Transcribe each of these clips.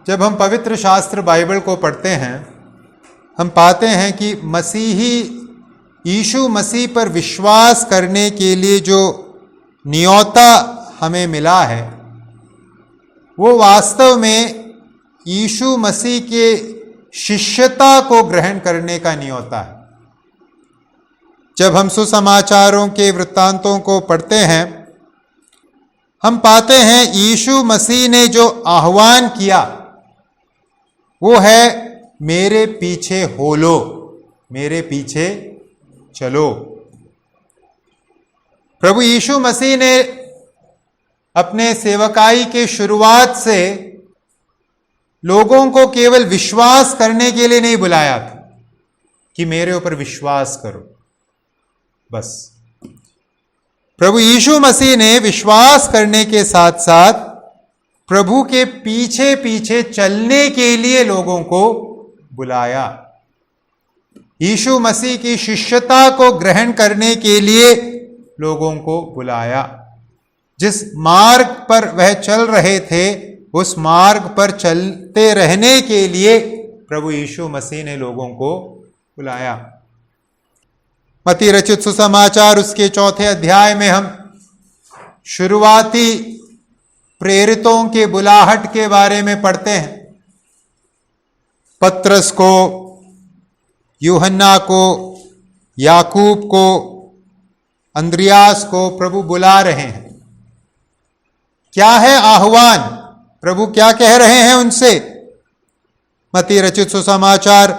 जब हम पवित्र शास्त्र बाइबल को पढ़ते हैं, हम पाते हैं कि मसीही यीशु मसीह पर विश्वास करने के लिए जो न्योता हमें मिला है, वो वास्तव में यीशु मसीह के शिष्यता को ग्रहण करने का न्योता है। जब हम सुसमाचारों के वृत्तांतों को पढ़ते हैं, हम पाते हैं यीशु मसीह ने जो आह्वान किया वो है, मेरे पीछे हो लो, मेरे पीछे चलो। प्रभु यीशु मसीह ने अपने सेवकाई के शुरुआत से लोगों को केवल विश्वास करने के लिए नहीं बुलाया था कि मेरे ऊपर विश्वास करो, बस। प्रभु यीशु मसीह ने विश्वास करने के साथ साथ प्रभु के पीछे पीछे चलने के लिए लोगों को बुलाया। यीशु मसीह की शिष्यता को ग्रहण करने के लिए लोगों को बुलाया। जिस मार्ग पर वह चल रहे थे, उस मार्ग पर चलते रहने के लिए प्रभु यीशु मसीह ने लोगों को बुलाया। मत्ती रचित सुसमाचार उसके 4 अध्याय में हम शुरुआती प्रेरितों के बुलाहट के बारे में पढ़ते हैं। पत्रस को, यूहन्ना को, याकूब को, अंद्रियास को प्रभु बुला रहे हैं। क्या है आह्वान? प्रभु क्या कह रहे हैं उनसे? मत्ती रचित सुसमाचार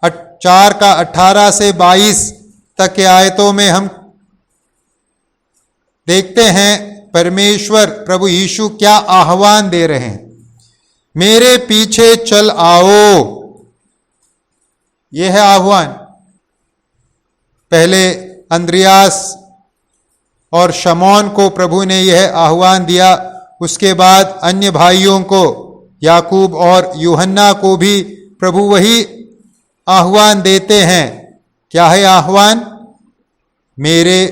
4:18 से 22 तक के आयतों में हम देखते हैं परमेश्वर प्रभु यीशु क्या आह्वान दे रहे हैं। मेरे पीछे चल आओ, यह है आह्वान। पहले अंद्रियास और शमौन को प्रभु ने यह आह्वान दिया, उसके बाद अन्य भाइयों को, याकूब और यूहन्ना को भी प्रभु वही आह्वान देते हैं। क्या है आह्वान? मेरे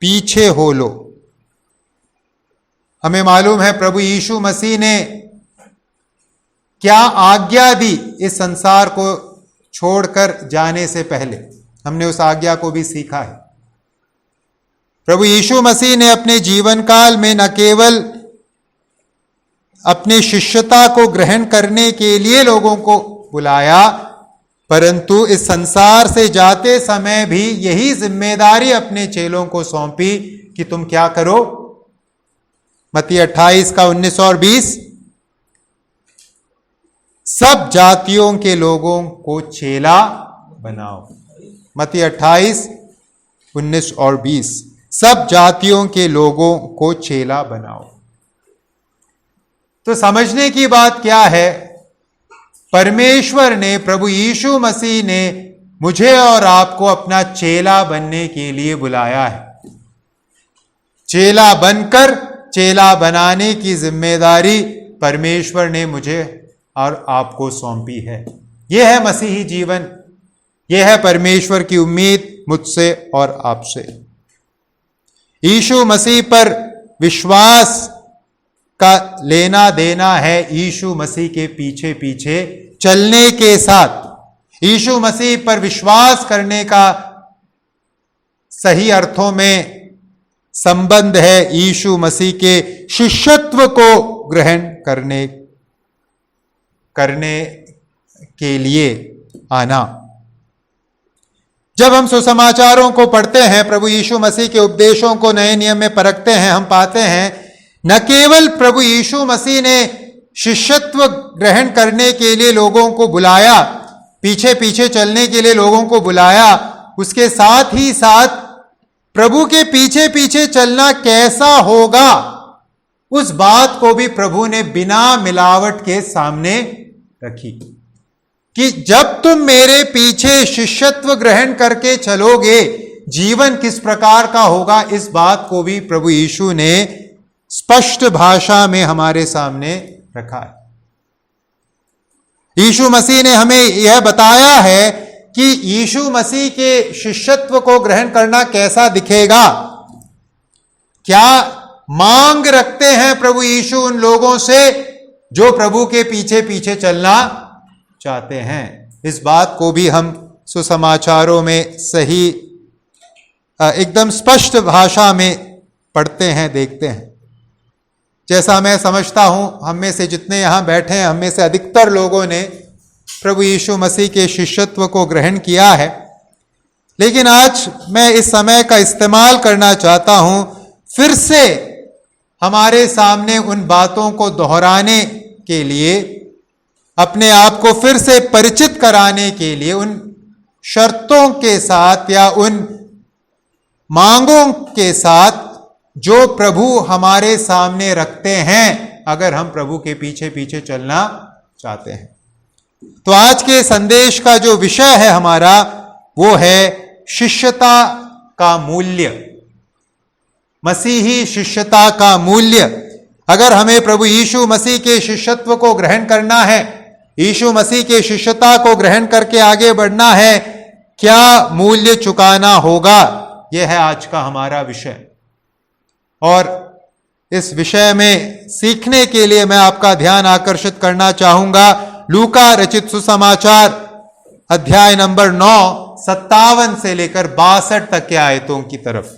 पीछे हो लो। हमें मालूम है प्रभु यीशु मसीह ने क्या आज्ञा दी इस संसार को छोड़कर जाने से पहले। हमने उस आज्ञा को भी सीखा है। प्रभु यीशु मसीह ने अपने जीवन काल में न केवल अपने शिष्यता को ग्रहण करने के लिए लोगों को बुलाया, परंतु इस संसार से जाते समय भी यही जिम्मेदारी अपने चेलों को सौंपी कि तुम क्या करो। मत्ती 28:19 और 20, सब जातियों के लोगों को चेला बनाओ। मत्ती 28:19 और 20, सब जातियों के लोगों को चेला बनाओ। तो समझने की बात क्या है? परमेश्वर ने, प्रभु यीशु मसीह ने मुझे और आपको अपना चेला बनने के लिए बुलाया है। चेला बनकर चेला बनाने की जिम्मेदारी परमेश्वर ने मुझे और आपको सौंपी है। यह है मसीही जीवन, यह है परमेश्वर की उम्मीद मुझसे और आपसे। यीशु मसीह पर विश्वास का लेना देना है यीशु मसीह के पीछे पीछे चलने के साथ। यीशु मसीह पर विश्वास करने का सही अर्थों में संबंध है यीशु मसीह के शिष्यत्व को ग्रहण करने के लिए आना। जब हम सुसमाचारों को पढ़ते हैं, प्रभु यीशु मसीह के उपदेशों को नए नियम में परखते हैं, हम पाते हैं न केवल प्रभु यीशु मसीह ने शिष्यत्व ग्रहण करने के लिए लोगों को बुलाया, पीछे पीछे चलने के लिए लोगों को बुलाया, उसके साथ ही साथ प्रभु के पीछे पीछे चलना कैसा होगा, उस बात को भी प्रभु ने बिना मिलावट के सामने रखी कि जब तुम मेरे पीछे शिष्यत्व ग्रहण करके चलोगे, जीवन किस प्रकार का होगा, इस बात को भी प्रभु यीशु ने स्पष्ट भाषा में हमारे सामने रखा है। यीशु मसीह ने हमें यह बताया है कि यीशु मसीह के शिष्यत्व को ग्रहण करना कैसा दिखेगा। क्या मांग रखते हैं प्रभु यीशु उन लोगों से जो प्रभु के पीछे पीछे चलना चाहते हैं। इस बात को भी हम सुसमाचारों में सही एकदम स्पष्ट भाषा में पढ़ते हैं, देखते हैं। जैसा मैं समझता हूं, हम में से जितने यहां बैठे हैं, हम में से अधिकतर लोगों ने प्रभु यीशु मसीह के शिष्यत्व को ग्रहण किया है। लेकिन आज मैं इस समय का इस्तेमाल करना चाहता हूं, फिर से हमारे सामने उन बातों को दोहराने के लिए, अपने आप को फिर से परिचित कराने के लिए, उन शर्तों के साथ या उन मांगों के साथ जो प्रभु हमारे सामने रखते हैं, अगर हम प्रभु के पीछे पीछे चलना चाहते हैं। तो आज के संदेश का जो विषय है हमारा, वो है शिष्यता का मूल्य, मसीही शिष्यता का मूल्य। अगर हमें प्रभु यीशु मसीह के शिष्यत्व को ग्रहण करना है, यीशु मसीह के शिष्यता को ग्रहण करके आगे बढ़ना है, क्या मूल्य चुकाना होगा, यह है आज का हमारा विषय। और इस विषय में सीखने के लिए मैं आपका ध्यान आकर्षित करना चाहूंगा लूका रचित सुसमाचार अध्याय नंबर 9 57 से लेकर 62 तक के आयतों की तरफ।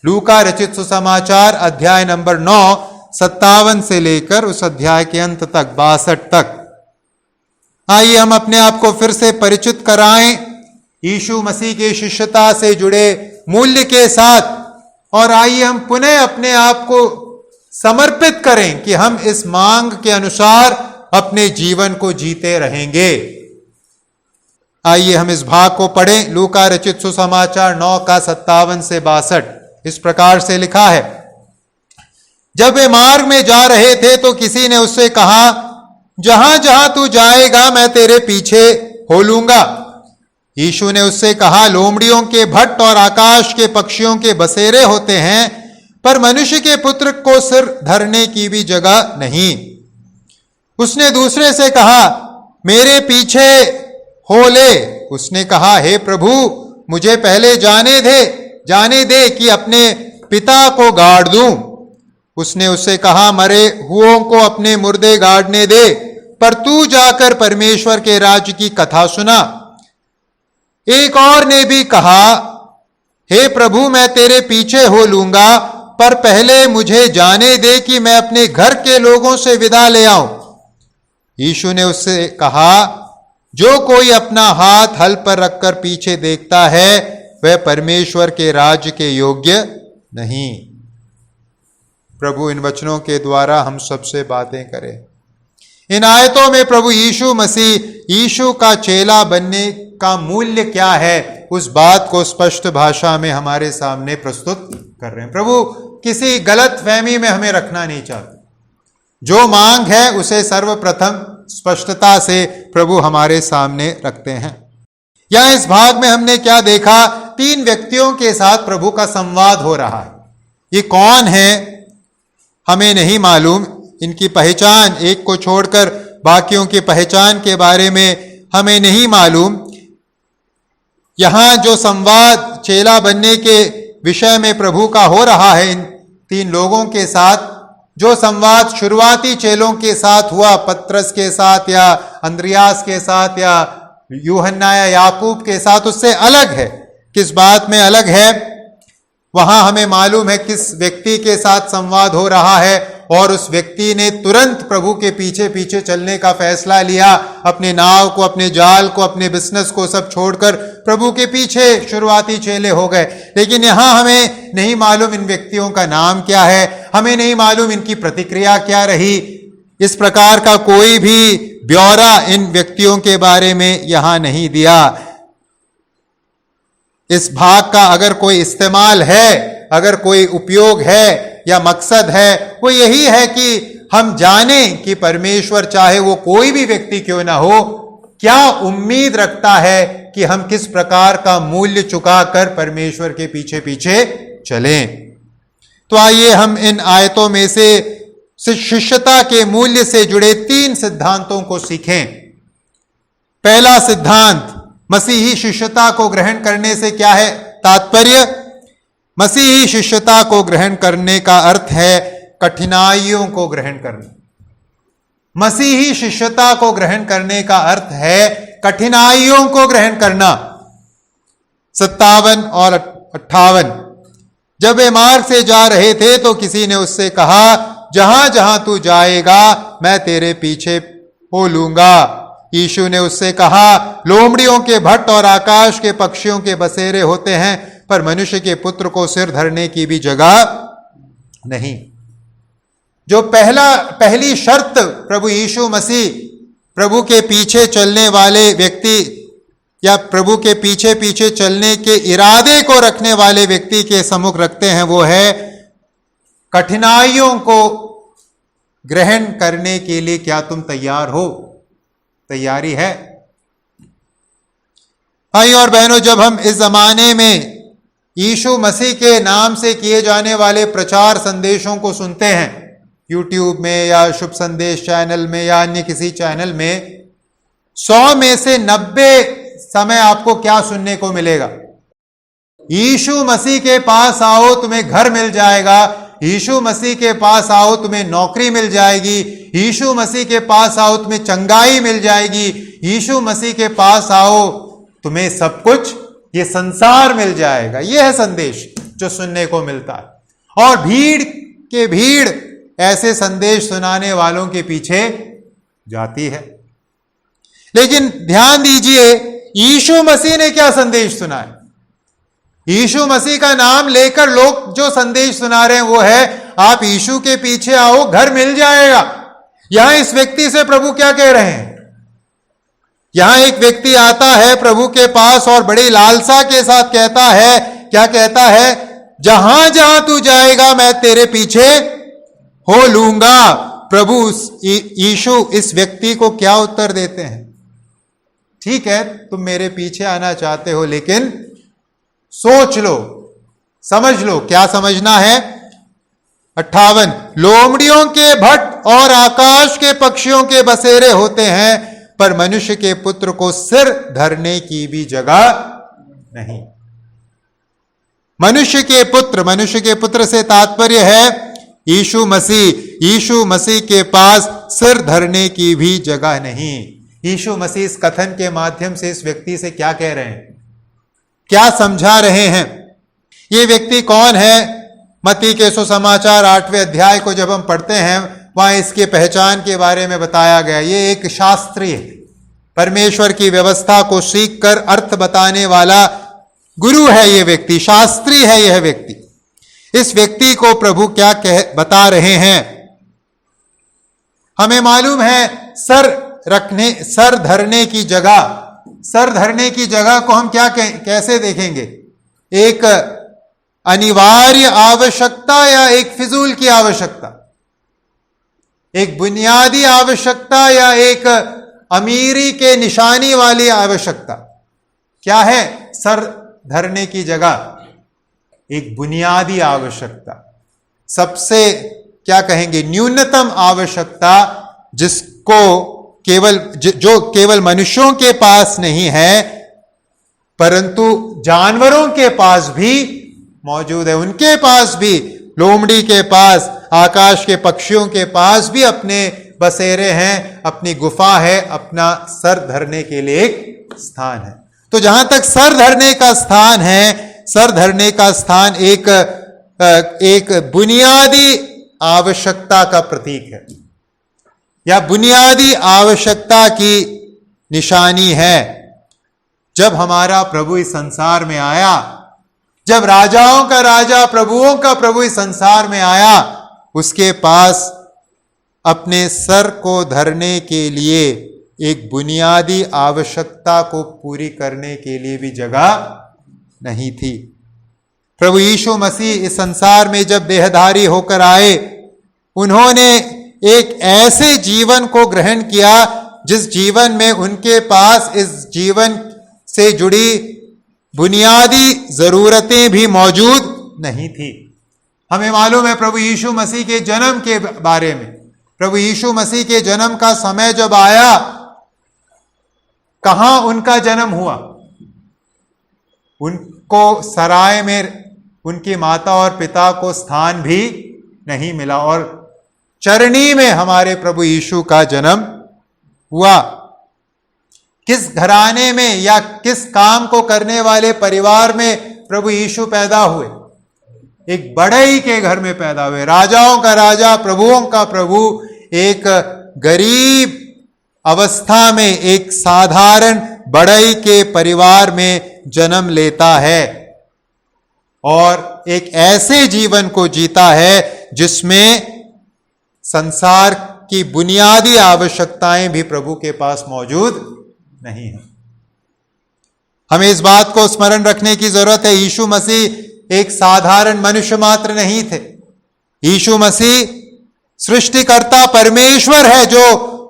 लूका रचित सुसमाचार अध्याय नंबर 9 57 से लेकर उस अध्याय के अंत तक 62 तक। आइए हम अपने आप को फिर से परिचित कराएं यीशु मसीह के शिष्यता से जुड़े मूल्य के साथ, और आइए हम पुनः अपने आप को समर्पित करें कि हम इस मांग के अनुसार अपने जीवन को जीते रहेंगे। आइए हम इस भाग को पढ़ें। लूका रचित सुसमाचार 9 का 57 से 62 इस प्रकार से लिखा है। जब वे मार्ग में जा रहे थे तो किसी ने उससे कहा, जहां जहां तू जाएगा मैं तेरे पीछे हो लूंगा। यीशु ने उससे कहा, लोमड़ियों के भट्ट और आकाश के पक्षियों के बसेरे होते हैं, पर मनुष्य के पुत्र को सिर धरने की भी जगह नहीं। उसने दूसरे से कहा, मेरे पीछे हो ले। उसने कहा, हे प्रभु, मुझे पहले जाने दे कि अपने पिता को गाड़ दूं। उसने उससे कहा, मरे हुओं को अपने मुर्दे गाड़ने दे, पर तू जाकर परमेश्वर के राज्य की कथा सुना। एक और ने भी कहा, हे प्रभु, मैं तेरे पीछे हो लूंगा, पर पहले मुझे जाने दे कि मैं अपने घर के लोगों से विदा ले आऊं। यीशु ने उससे कहा, जो कोई अपना हाथ हल पर रखकर पीछे देखता है, वह परमेश्वर के राज्य के योग्य नहीं। प्रभु इन वचनों के द्वारा हम सबसे बातें करें। इन आयतों में प्रभु यीशु मसीह, यीशु का चेला बनने का मूल्य क्या है, उस बात को स्पष्ट भाषा में हमारे सामने प्रस्तुत कर रहे हैं। प्रभु किसी गलत फहमी में हमें रखना नहीं चाहते। जो मांग है उसे सर्वप्रथम स्पष्टता से प्रभु हमारे सामने रखते हैं। यहां इस भाग में हमने क्या देखा, 3 व्यक्तियों के साथ प्रभु का संवाद हो रहा है। ये कौन है हमें नहीं मालूम, इनकी पहचान, एक को छोड़कर बाकियों की पहचान के बारे में हमें नहीं मालूम। यहां जो संवाद चेला बनने के विषय में प्रभु का हो रहा है इन 3 लोगों के साथ, जो संवाद शुरुआती चेलों के साथ हुआ, पत्रस के साथ या अंद्रियास के साथ या यूहन्ना या याकूब के साथ, उससे अलग है। किस बात में अलग है? वहां हमें मालूम है किस व्यक्ति के साथ संवाद हो रहा है, और उस व्यक्ति ने तुरंत प्रभु के पीछे पीछे चलने का फैसला लिया। अपने नाव को, अपने जाल को, अपने बिजनेस को सब छोड़कर प्रभु के पीछे शुरुआती चेले हो गए। लेकिन यहां हमें नहीं मालूम इन व्यक्तियों का नाम क्या है, हमें नहीं मालूम इनकी प्रतिक्रिया क्या रही। इस प्रकार का कोई भी ब्यौरा इन व्यक्तियों के बारे में यहां नहीं दिया। इस भाग का अगर कोई इस्तेमाल है, अगर कोई उपयोग है या मकसद है, वो यही है कि हम जानें कि परमेश्वर, चाहे वो कोई भी व्यक्ति क्यों ना हो, क्या उम्मीद रखता है कि हम किस प्रकार का मूल्य चुकाकर परमेश्वर के पीछे पीछे चलें। तो आइए हम इन आयतों में से शिष्यता के मूल्य से जुड़े 3 सिद्धांतों को सीखें। पहला सिद्धांत, मसीही शिष्यता को ग्रहण करने से क्या है तात्पर्य? मसीही शिष्यता को ग्रहण करने का अर्थ है कठिनाइयों को ग्रहण करना। मसीही शिष्यता को ग्रहण करने का अर्थ है कठिनाइयों को ग्रहण करना। 57 और 58, जब वे मार्ग से जा रहे थे तो किसी ने उससे कहा, जहां जहां तू जाएगा मैं तेरे पीछे हो लूंगा। यीशु ने उससे कहा, लोमड़ियों के भट्ट और आकाश के पक्षियों के बसेरे होते हैं, पर मनुष्य के पुत्र को सिर धरने की भी जगह नहीं। जो पहली शर्त प्रभु यीशु मसीह प्रभु के पीछे चलने वाले व्यक्ति या प्रभु के पीछे पीछे चलने के इरादे को रखने वाले व्यक्ति के सम्मुख रखते हैं, वो है कठिनाइयों को ग्रहण करने के लिए क्या तुम तैयार हो? तैयारी है? भाई और बहनों, जब हम इस जमाने में यीशु मसीह के नाम से किए जाने वाले प्रचार संदेशों को सुनते हैं, यूट्यूब में या शुभ संदेश चैनल में या अन्य किसी चैनल में, 100 में से 90 समय आपको क्या सुनने को मिलेगा? यीशु मसीह के पास आओ तुम्हें घर मिल जाएगा, यीशु मसीह के पास आओ तुम्हें नौकरी मिल जाएगी, यीशु मसीह के पास आओ तुम्हें चंगाई मिल जाएगी, यीशु मसीह के पास आओ तुम्हें सब कुछ, ये संसार मिल जाएगा। यह है संदेश जो सुनने को मिलता है। और भीड़ के भीड़ ऐसे संदेश सुनाने वालों के पीछे जाती है। लेकिन ध्यान दीजिए, यीशु मसीह ने क्या संदेश सुनाया? यीशु मसीह का नाम लेकर लोग जो संदेश सुना रहे हैं वो है, आप यीशु के पीछे आओ घर मिल जाएगा। यहां इस व्यक्ति से प्रभु क्या कह रहे हैं? यहां एक व्यक्ति आता है प्रभु के पास और बड़ी लालसा के साथ कहता है, क्या कहता है? जहां जहां तू जाएगा मैं तेरे पीछे हो लूंगा। प्रभु यीशु इस व्यक्ति को क्या उत्तर देते हैं? ठीक है, तुम मेरे पीछे आना चाहते हो, लेकिन सोच लो, समझ लो। क्या समझना है? 58, लोमड़ियों के भट्ट और आकाश के पक्षियों के बसेरे होते हैं, पर मनुष्य के पुत्र को सिर धरने की भी जगह नहीं। मनुष्य के पुत्र से तात्पर्य है यीशु मसीह के पास सिर धरने की भी जगह नहीं। यीशु मसीह इस कथन के माध्यम से इस व्यक्ति से क्या कह रहे हैं, क्या समझा रहे हैं? ये व्यक्ति कौन है? मत्ती के सुसमाचार 8वें अध्याय को जब हम पढ़ते हैं, वहां इसके पहचान के बारे में बताया गया। ये एक शास्त्री है, परमेश्वर की व्यवस्था को सीख कर अर्थ बताने वाला गुरु है। ये व्यक्ति शास्त्री है। यह व्यक्ति, इस व्यक्ति को प्रभु क्या बता रहे हैं? हमें मालूम है सर धरने की जगह को हम क्या कैसे देखेंगे? एक अनिवार्य आवश्यकता या एक फिजूल की आवश्यकता? एक बुनियादी आवश्यकता या एक अमीरी के निशानी वाली आवश्यकता? क्या है सर धरने की जगह? एक बुनियादी आवश्यकता, सबसे क्या कहेंगे, न्यूनतम आवश्यकता, जिसको जो केवल मनुष्यों के पास नहीं है परंतु जानवरों के पास भी मौजूद है। उनके पास भी, लोमड़ी के पास, आकाश के पक्षियों के पास भी अपने बसेरे हैं, अपनी गुफा है, अपना सर धरने के लिए एक स्थान है। तो जहां तक सर धरने का स्थान है, सर धरने का स्थान एक बुनियादी आवश्यकता का प्रतीक है या बुनियादी आवश्यकता की निशानी है। जब हमारा प्रभु इस संसार में आया, जब राजाओं का राजा, प्रभुओं का प्रभु इस संसार में आया, उसके पास अपने सर को धरने के लिए एक बुनियादी आवश्यकता को पूरी करने के लिए भी जगह नहीं थी। प्रभु यीशु मसीह इस संसार में जब देहधारी होकर आए, उन्होंने एक ऐसे जीवन को ग्रहण किया जिस जीवन में उनके पास इस जीवन से जुड़ी बुनियादी जरूरतें भी मौजूद नहीं थी। हमें मालूम है प्रभु यीशु मसीह के जन्म के बारे में। प्रभु यीशु मसीह के जन्म का समय जब आया, कहां उनका जन्म हुआ? उनको सराय में उनकी माता और पिता को स्थान भी नहीं मिला और चरणी में हमारे प्रभु यीशु का जन्म हुआ। किस घराने में या किस काम को करने वाले परिवार में प्रभु यीशु पैदा हुए? एक बढ़ई के घर में पैदा हुए। राजाओं का राजा, प्रभुओं का प्रभु, एक गरीब अवस्था में एक साधारण बढ़ई के परिवार में जन्म लेता है और एक ऐसे जीवन को जीता है जिसमें संसार की बुनियादी आवश्यकताएं भी प्रभु के पास मौजूद नहीं है। हमें इस बात को स्मरण रखने की जरूरत है, यीशु मसीह एक साधारण मनुष्य मात्र नहीं थे। यीशु मसीह सृष्टिकर्ता परमेश्वर है जो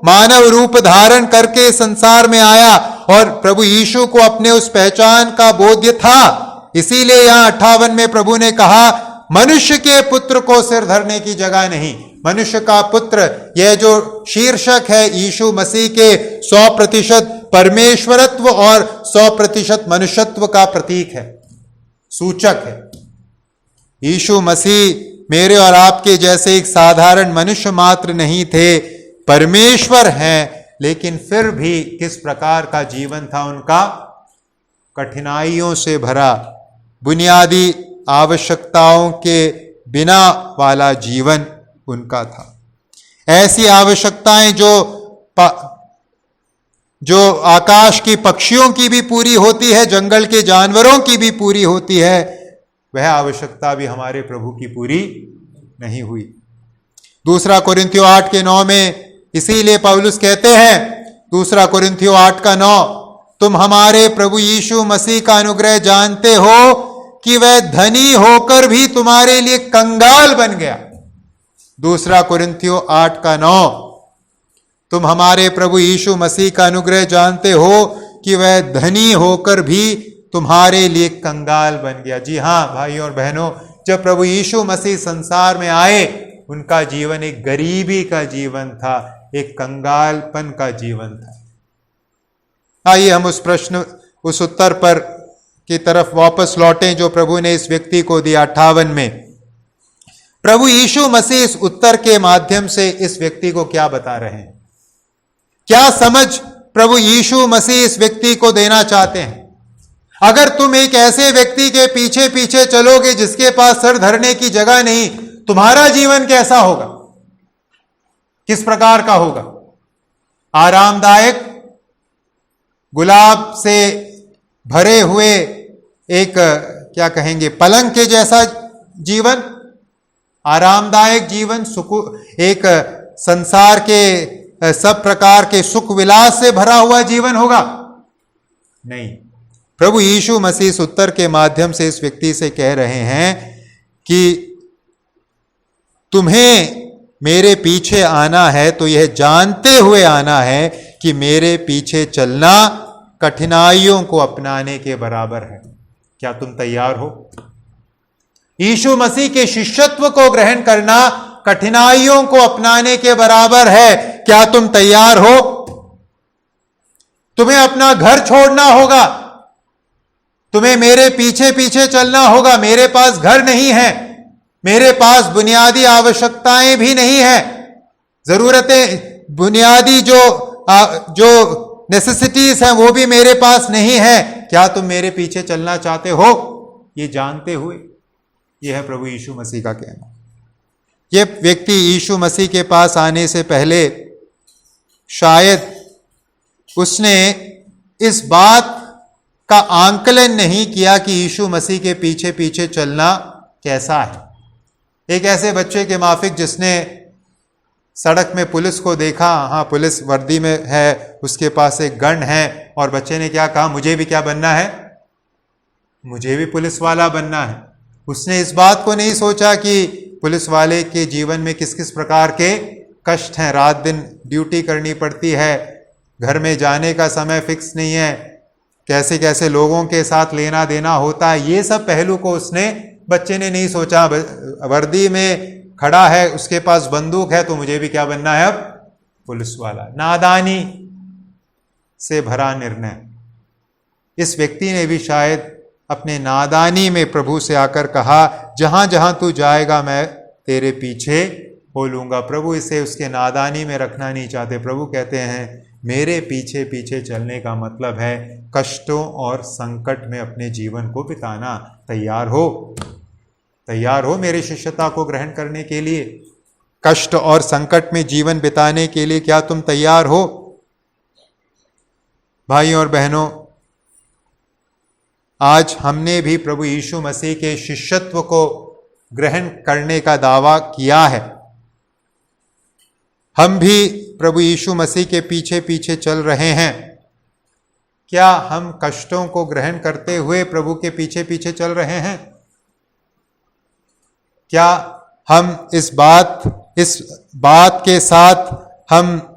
मानव रूप धारण करके संसार में आया और प्रभु यीशु को अपने उस पहचान का बोध्य था। इसीलिए यहां 58 में प्रभु ने कहा, मनुष्य के पुत्र को सिर धरने की जगह नहीं। मनुष्य का पुत्र, यह जो शीर्षक है यीशु मसीह के 100% परमेश्वरत्व और 100% मनुष्यत्व का प्रतीक है, सूचक है। यीशु मसीह मेरे और आपके जैसे एक साधारण मनुष्य मात्र नहीं थे, परमेश्वर हैं, लेकिन फिर भी किस प्रकार का जीवन था उनका? कठिनाइयों से भरा, बुनियादी आवश्यकताओं के बिना वाला जीवन उनका था। ऐसी आवश्यकताएं जो आकाश की पक्षियों की भी पूरी होती है, जंगल के जानवरों की भी पूरी होती है, वह आवश्यकता भी हमारे प्रभु की पूरी नहीं हुई। दूसरा कोरिन्थियों 8:9 में इसीलिए पौलुस कहते हैं, दूसरा कोरिन्थियों 8:9, तुम हमारे प्रभु यीशु मसीह का अनुग्रह जानते हो कि वह धनी होकर भी तुम्हारे लिए कंगाल बन गया। दूसरा कोरिन्थियों 8:9, तुम हमारे प्रभु यीशु मसीह का अनुग्रह जानते हो कि वह धनी होकर भी तुम्हारे लिए कंगाल बन गया। जी हां भाइयों और बहनों, जब प्रभु यीशु मसीह संसार में आए, उनका जीवन एक गरीबी का जीवन था, एक कंगालपन का जीवन था। आइए हम उस उत्तर पर की तरफ वापस लौटें जो प्रभु ने इस व्यक्ति को दिया 58 में। प्रभु यीशु मसीह इस उत्तर के माध्यम से इस व्यक्ति को क्या बता रहे हैं? क्या समझ प्रभु यीशु मसीह इस व्यक्ति को देना चाहते हैं? अगर तुम एक ऐसे व्यक्ति के पीछे पीछे चलोगे जिसके पास सर धरने की जगह नहीं, तुम्हारा जीवन कैसा होगा? किस प्रकार का होगा? आरामदायक, गुलाब से भरे हुए एक क्या कहेंगे, पलंग के जैसा जीवन, आरामदायक जीवन, एक संसार के सब प्रकार के सुख विलास से भरा हुआ जीवन होगा? नहीं। प्रभु यीशु मसीह इस उत्तर के माध्यम से इस व्यक्ति से कह रहे हैं कि तुम्हें मेरे पीछे आना है तो यह जानते हुए आना है कि मेरे पीछे चलना कठिनाइयों को अपनाने के बराबर है। क्या तुम तैयार हो? यीशु मसीह के शिष्यत्व को ग्रहण करना कठिनाइयों को अपनाने के बराबर है। क्या तुम तैयार हो? तुम्हें अपना घर छोड़ना होगा, तुम्हें मेरे पीछे पीछे चलना होगा। मेरे पास घर नहीं है, मेरे पास बुनियादी आवश्यकताएं भी नहीं है, जरूरतें, बुनियादी जो नेसेसिटीज हैं वो भी मेरे पास नहीं है। क्या तुम मेरे पीछे चलना चाहते हो? ये जानते हुए, यह है प्रभु यीशु मसीह का कहना। ये व्यक्ति यीशु मसीह के पास आने से पहले शायद उसने इस बात का आंकलन नहीं किया कि यीशु मसीह के पीछे पीछे चलना कैसा है। एक ऐसे बच्चे के माफिक जिसने सड़क में पुलिस को देखा, हाँ पुलिस वर्दी में है, उसके पास एक गन है, और बच्चे ने क्या कहा, मुझे भी क्या बनना है, मुझे भी पुलिस वाला बनना है। उसने इस बात को नहीं सोचा कि पुलिस वाले के जीवन में किस किस प्रकार के कष्ट हैं, रात दिन ड्यूटी करनी पड़ती है, घर में जाने का समय फिक्स नहीं है, कैसे कैसे लोगों के साथ लेना देना होता है। ये सब पहलू को बच्चे ने नहीं सोचा। वर्दी में खड़ा है, उसके पास बंदूक है, तो मुझे भी क्या बनना है अब, पुलिस वाला। नादानी से भरा निर्णय। इस व्यक्ति ने भी शायद अपने नादानी में प्रभु से आकर कहा, जहां जहां तू जाएगा मैं तेरे पीछे हो लूँगा। प्रभु इसे उसके नादानी में रखना नहीं चाहते। प्रभु कहते हैं मेरे पीछे पीछे चलने का मतलब है कष्टों और संकट में अपने जीवन को बिताना। तैयार हो मेरी शिष्यता को ग्रहण करने के लिए? कष्ट और संकट में जीवन बिताने के लिए क्या तुम तैयार हो? भाइयों और बहनों, आज हमने भी प्रभु यीशु मसीह के शिष्यत्व को ग्रहण करने का दावा किया है। हम भी प्रभु यीशु मसीह के पीछे पीछे चल रहे हैं। क्या हम कष्टों को ग्रहण करते हुए प्रभु के पीछे पीछे चल रहे हैं? क्या हम इस बात के साथ हम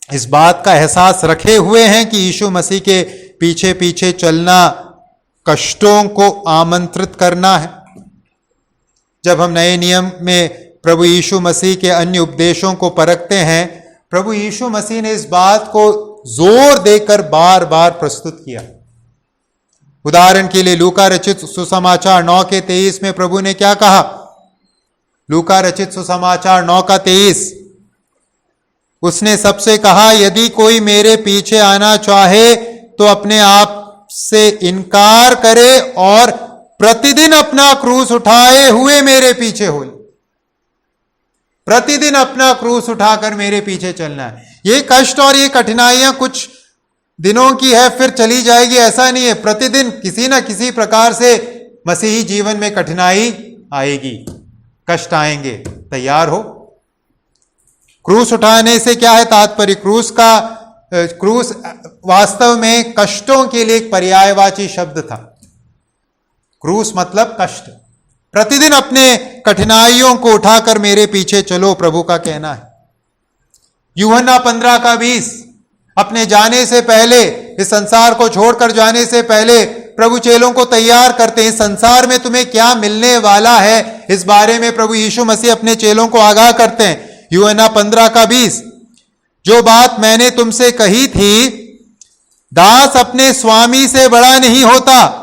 इस बात का एहसास रखे हुए हैं कि यीशु मसीह के पीछे पीछे चलना कष्टों को आमंत्रित करना है? जब हम नए नियम में प्रभु यीशु मसीह के अन्य उपदेशों को परखते हैं, प्रभु यीशु मसीह ने इस बात को जोर देकर बार बार प्रस्तुत किया। उदाहरण के लिए लूका रचित सुसमाचार 9:23 में प्रभु ने क्या कहा? लूका रचित सुसमाचार 9:23, उसने सबसे कहा, यदि कोई मेरे पीछे आना चाहे तो अपने आप से इनकार करे और प्रतिदिन अपना क्रूस उठाए हुए मेरे पीछे हो। प्रतिदिन अपना क्रूस उठाकर मेरे पीछे चलना है। ये कष्ट और ये कठिनाइयां कुछ दिनों की है, फिर चली जाएगी, ऐसा नहीं है। प्रतिदिन किसी ना किसी प्रकार से मसीही जीवन में कठिनाई आएगी, कष्ट आएंगे। तैयार हो? क्रूस उठाने से क्या है तात्पर्य? क्रूस वास्तव में कष्टों के लिए एक पर्यायवाची शब्द था। क्रूस मतलब कष्ट। प्रतिदिन अपने कठिनाइयों को उठाकर मेरे पीछे चलो, प्रभु का कहना है। यूहन्ना 15:20, अपने जाने से पहले, इस संसार को छोड़कर जाने से पहले प्रभु चेलों को तैयार करते हैं। संसार में तुम्हें क्या मिलने वाला है, इस बारे में प्रभु यीशु मसीह अपने चेलों को आगाह करते हैं। यूहन्ना 15:20, जो बात मैंने तुमसे कही थी, दास अपने स्वामी से बड़ा नहीं होता,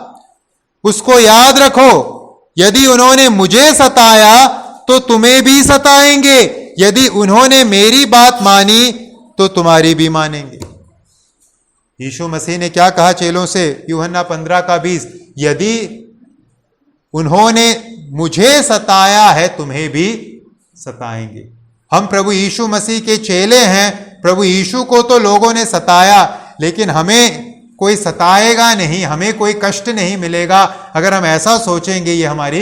उसको याद रखो। यदि उन्होंने मुझे सताया तो तुम्हें भी सताएंगे, यदि उन्होंने मेरी बात मानी तो तुम्हारी भी मानेंगे। यीशु मसीह ने क्या कहा चेलों से? यूहन्ना 15:20, यदि उन्होंने मुझे सताया है तुम्हें भी सताएंगे। हम प्रभु यीशु मसीह के चेले हैं। प्रभु यीशु को तो लोगों ने सताया, लेकिन हमें कोई सताएगा नहीं, हमें कोई कष्ट नहीं मिलेगा। अगर हम ऐसा सोचेंगे, ये हमारी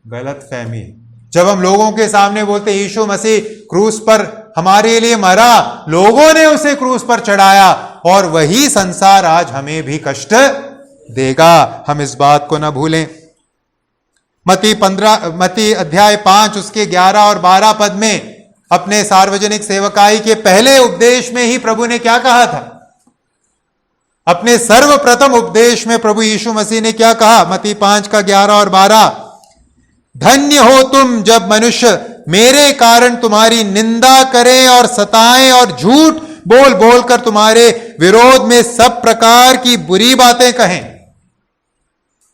गलत फहमी है। जब हम लोगों के सामने बोलते यीशु मसीह क्रूस पर हमारे लिए मरा, लोगों ने उसे क्रूस पर चढ़ाया, और वही संसार आज हमें भी कष्ट देगा। हम इस बात को न भूलें। मत्ती अध्याय 5 उसके 11 और 12 पद में अपने सार्वजनिक सेवकाई के पहले उपदेश में ही प्रभु ने क्या कहा था? अपने सर्वप्रथम उपदेश में प्रभु यीशु मसीह ने क्या कहा? मत्ती 5:11 और 12, धन्य हो तुम जब मनुष्य मेरे कारण तुम्हारी निंदा करें और सताएं और झूठ बोल बोलकर तुम्हारे विरोध में सब प्रकार की बुरी बातें कहें।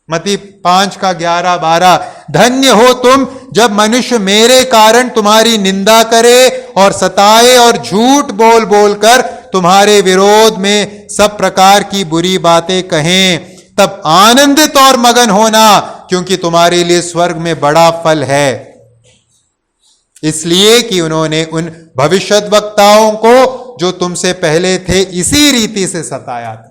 मत्ती 5:11-12, धन्य हो तुम जब मनुष्य मेरे कारण तुम्हारी निंदा करे और सताए और झूठ बोल बोलकर तुम्हारे विरोध में सब प्रकार की बुरी बातें कहें। तब आनंदित और मगन होना, क्योंकि तुम्हारे लिए स्वर्ग में बड़ा फल है, इसलिए कि उन्होंने उन भविष्यद्वक्ताओं को जो तुमसे पहले थे इसी रीति से सताया था।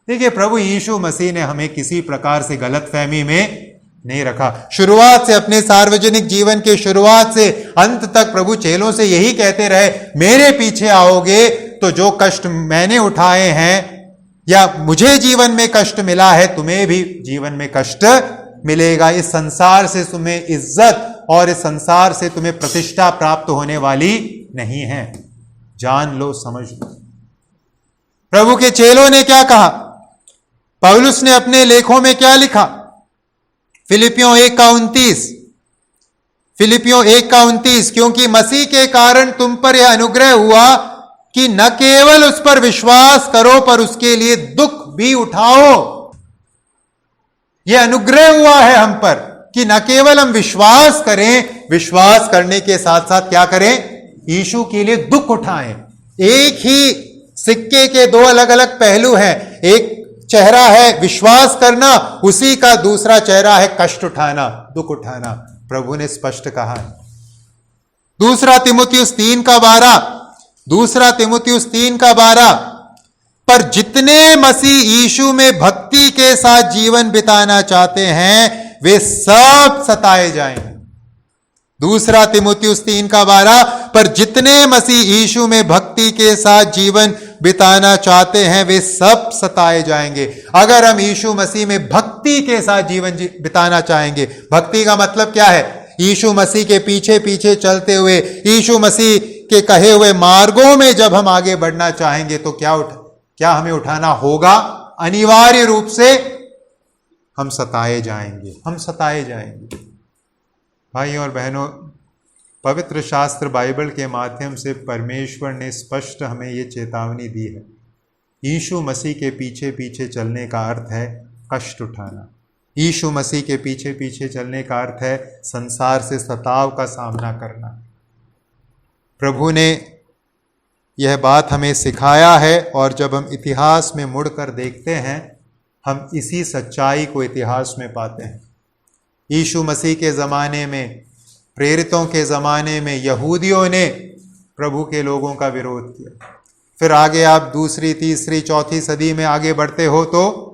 देखिए, प्रभु यीशु मसीह ने हमें किसी प्रकार से गलतफहमी में नहीं रखा। शुरुआत से, अपने सार्वजनिक जीवन के शुरुआत से अंत तक प्रभु चेलों से यही कहते रहे, मेरे पीछे आओगे तो जो कष्ट मैंने उठाए हैं या मुझे जीवन में कष्ट मिला है, तुम्हें भी जीवन में कष्ट मिलेगा। इस संसार से तुम्हें इज्जत और इस संसार से तुम्हें प्रतिष्ठा प्राप्त होने वाली नहीं है। जान लो, समझ लो। प्रभु के चेलों ने क्या कहा? पौलुस ने अपने लेखों में क्या लिखा? फिलिपियों 1:29, क्योंकि मसीह के कारण तुम पर यह अनुग्रह हुआ कि न केवल उस पर विश्वास करो पर उसके लिए दुख भी उठाओ। यह अनुग्रह हुआ है हम पर। कि न केवल हम विश्वास करें, विश्वास करने के साथ साथ क्या करें, यीशु के लिए दुख उठाएं। एक ही सिक्के के दो अलग अलग पहलू हैं। एक चेहरा है विश्वास करना, उसी का दूसरा चेहरा है कष्ट उठाना, दुख उठाना। प्रभु ने स्पष्ट कहा है। दूसरा तिमुथियुस 3:12 पर जितने मसीह यीशु में भक्ति के साथ जीवन बिताना चाहते हैं वे सब सताए जाएंगे। दूसरा तिमुथियुस 3:12 पर जितने मसीह यीशु में भक्ति के साथ जीवन बिताना चाहते हैं वे सब सताए जाएंगे। अगर हम यीशु मसीह में भक्ति के साथ जीवन बिताना चाहेंगे, भक्ति का मतलब क्या है, यीशु मसीह के पीछे पीछे चलते हुए, यीशु मसीह के कहे हुए मार्गों में जब हम आगे बढ़ना चाहेंगे तो क्या हमें उठाना होगा, अनिवार्य रूप से हम सताए जाएंगे। भाई और बहनों, पवित्र शास्त्र बाइबल के माध्यम से परमेश्वर ने स्पष्ट हमें ये चेतावनी दी है। यीशु मसीह के पीछे पीछे चलने का अर्थ है कष्ट उठाना। यीशु मसीह के पीछे पीछे चलने का अर्थ है संसार से सताव का सामना करना। प्रभु ने यह बात हमें सिखाया है और जब हम इतिहास में मुड़कर देखते हैं हम इसी सच्चाई को इतिहास में पाते हैं। यीशु मसीह के ज़माने में, प्रेरितों के ज़माने में यहूदियों ने प्रभु के लोगों का विरोध किया। फिर आगे आप 2री, 3री, 4थी सदी में आगे बढ़ते हो तो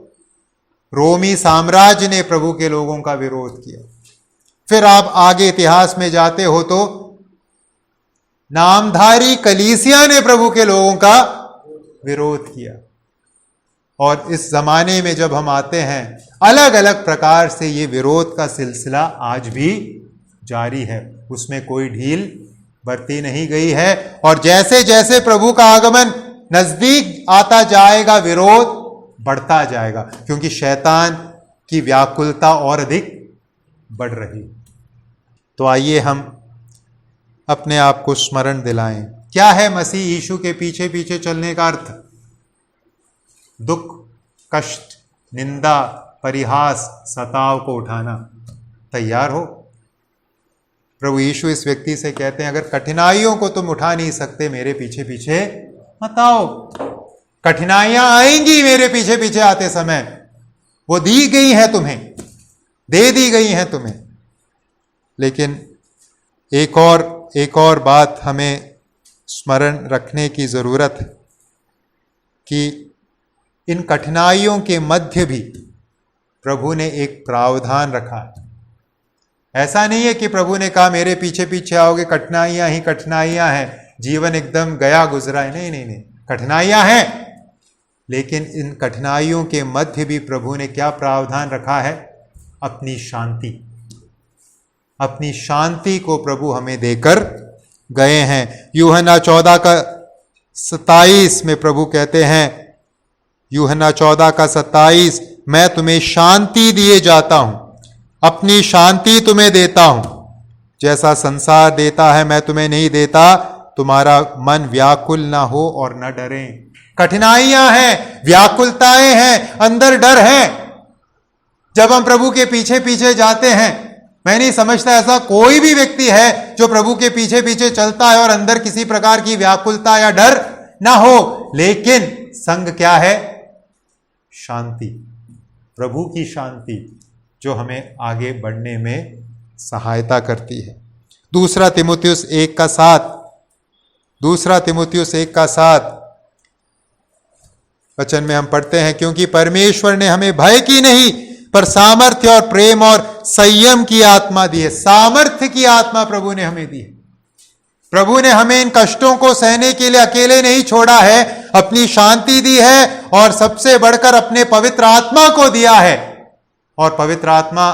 रोमी साम्राज्य ने प्रभु के लोगों का विरोध किया। फिर आप आगे इतिहास में जाते हो तो नामधारी कलीसिया ने प्रभु के लोगों का विरोध किया। और इस जमाने में जब हम आते हैं, अलग अलग प्रकार से ये विरोध का सिलसिला आज भी जारी है, उसमें कोई ढील बरती नहीं गई है। और जैसे जैसे प्रभु का आगमन नजदीक आता जाएगा विरोध बढ़ता जाएगा, क्योंकि शैतान की व्याकुलता और अधिक बढ़ रही। तो आइए हम अपने आप को स्मरण दिलाएं, क्या है मसीह यीशु के पीछे पीछे चलने का अर्थ? दुख, कष्ट, निंदा, परिहास, सताव को उठाना। तैयार हो? प्रभु यीशु इस व्यक्ति से कहते हैं, अगर कठिनाइयों को तुम उठा नहीं सकते, मेरे पीछे पीछे मत आओ। कठिनाइयां आएंगी मेरे पीछे पीछे आते समय, वो दी गई हैं तुम्हें, दे दी गई हैं तुम्हें। लेकिन एक और बात हमें स्मरण रखने की जरूरत है कि इन कठिनाइयों के मध्य भी प्रभु ने एक प्रावधान रखा है। ऐसा नहीं है कि प्रभु ने कहा मेरे पीछे पीछे आओगे, कठिनाइयां ही कठिनाइयां हैं, जीवन एकदम गया गुजरा है। नहीं, कठिनाइयां हैं, लेकिन इन कठिनाइयों के मध्य भी प्रभु ने क्या प्रावधान रखा है? अपनी शांति को प्रभु हमें देकर गए हैं। यूहन्ना 14:27 में प्रभु कहते हैं, यूहन्ना 14:27, मैं तुम्हें शांति दिए जाता हूं, अपनी शांति तुम्हें देता हूं, जैसा संसार देता है मैं तुम्हें नहीं देता। तुम्हारा मन व्याकुल ना हो और न डरे। कठिनाइयां हैं, व्याकुलताएं हैं, अंदर डर है। जब हम प्रभु के पीछे पीछे जाते हैं, मैं नहीं समझता ऐसा कोई भी व्यक्ति है जो प्रभु के पीछे पीछे चलता है और अंदर किसी प्रकार की व्याकुलता या डर ना हो। लेकिन संग क्या है? शांति, प्रभु की शांति जो हमें आगे बढ़ने में सहायता करती है। दूसरा तिमुथियुस 1:7 वचन में हम पढ़ते हैं, क्योंकि परमेश्वर ने हमें भय की नहीं पर सामर्थ्य और प्रेम और संयम की आत्मा दी है। सामर्थ्य की आत्मा प्रभु ने हमें दी है। प्रभु ने हमें इन कष्टों को सहने के लिए अकेले नहीं छोड़ा है, अपनी शांति दी है और सबसे बढ़कर अपने पवित्र आत्मा को दिया है। और पवित्र आत्मा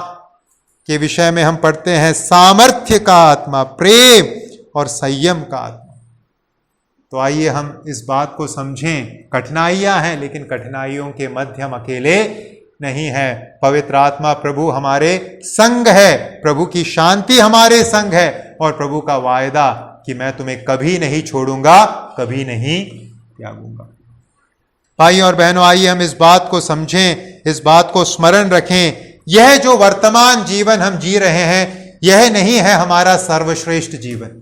के विषय में हम पढ़ते हैं सामर्थ्य का आत्मा, प्रेम और संयम का आत्मा। तो आइए हम इस बात को समझें, कठिनाइयां हैं लेकिन कठिनाइयों के मध्य हम अकेले नहीं है। पवित्र आत्मा प्रभु हमारे संग है, प्रभु की शांति हमारे संग है और प्रभु का वायदा कि मैं तुम्हें कभी नहीं छोड़ूंगा, कभी नहीं त्यागूंगा। भाई और बहनों, आइए हम इस बात को समझें, इस बात को स्मरण रखें यह जो वर्तमान जीवन हम जी रहे हैं, यह नहीं है हमारा सर्वश्रेष्ठ जीवन।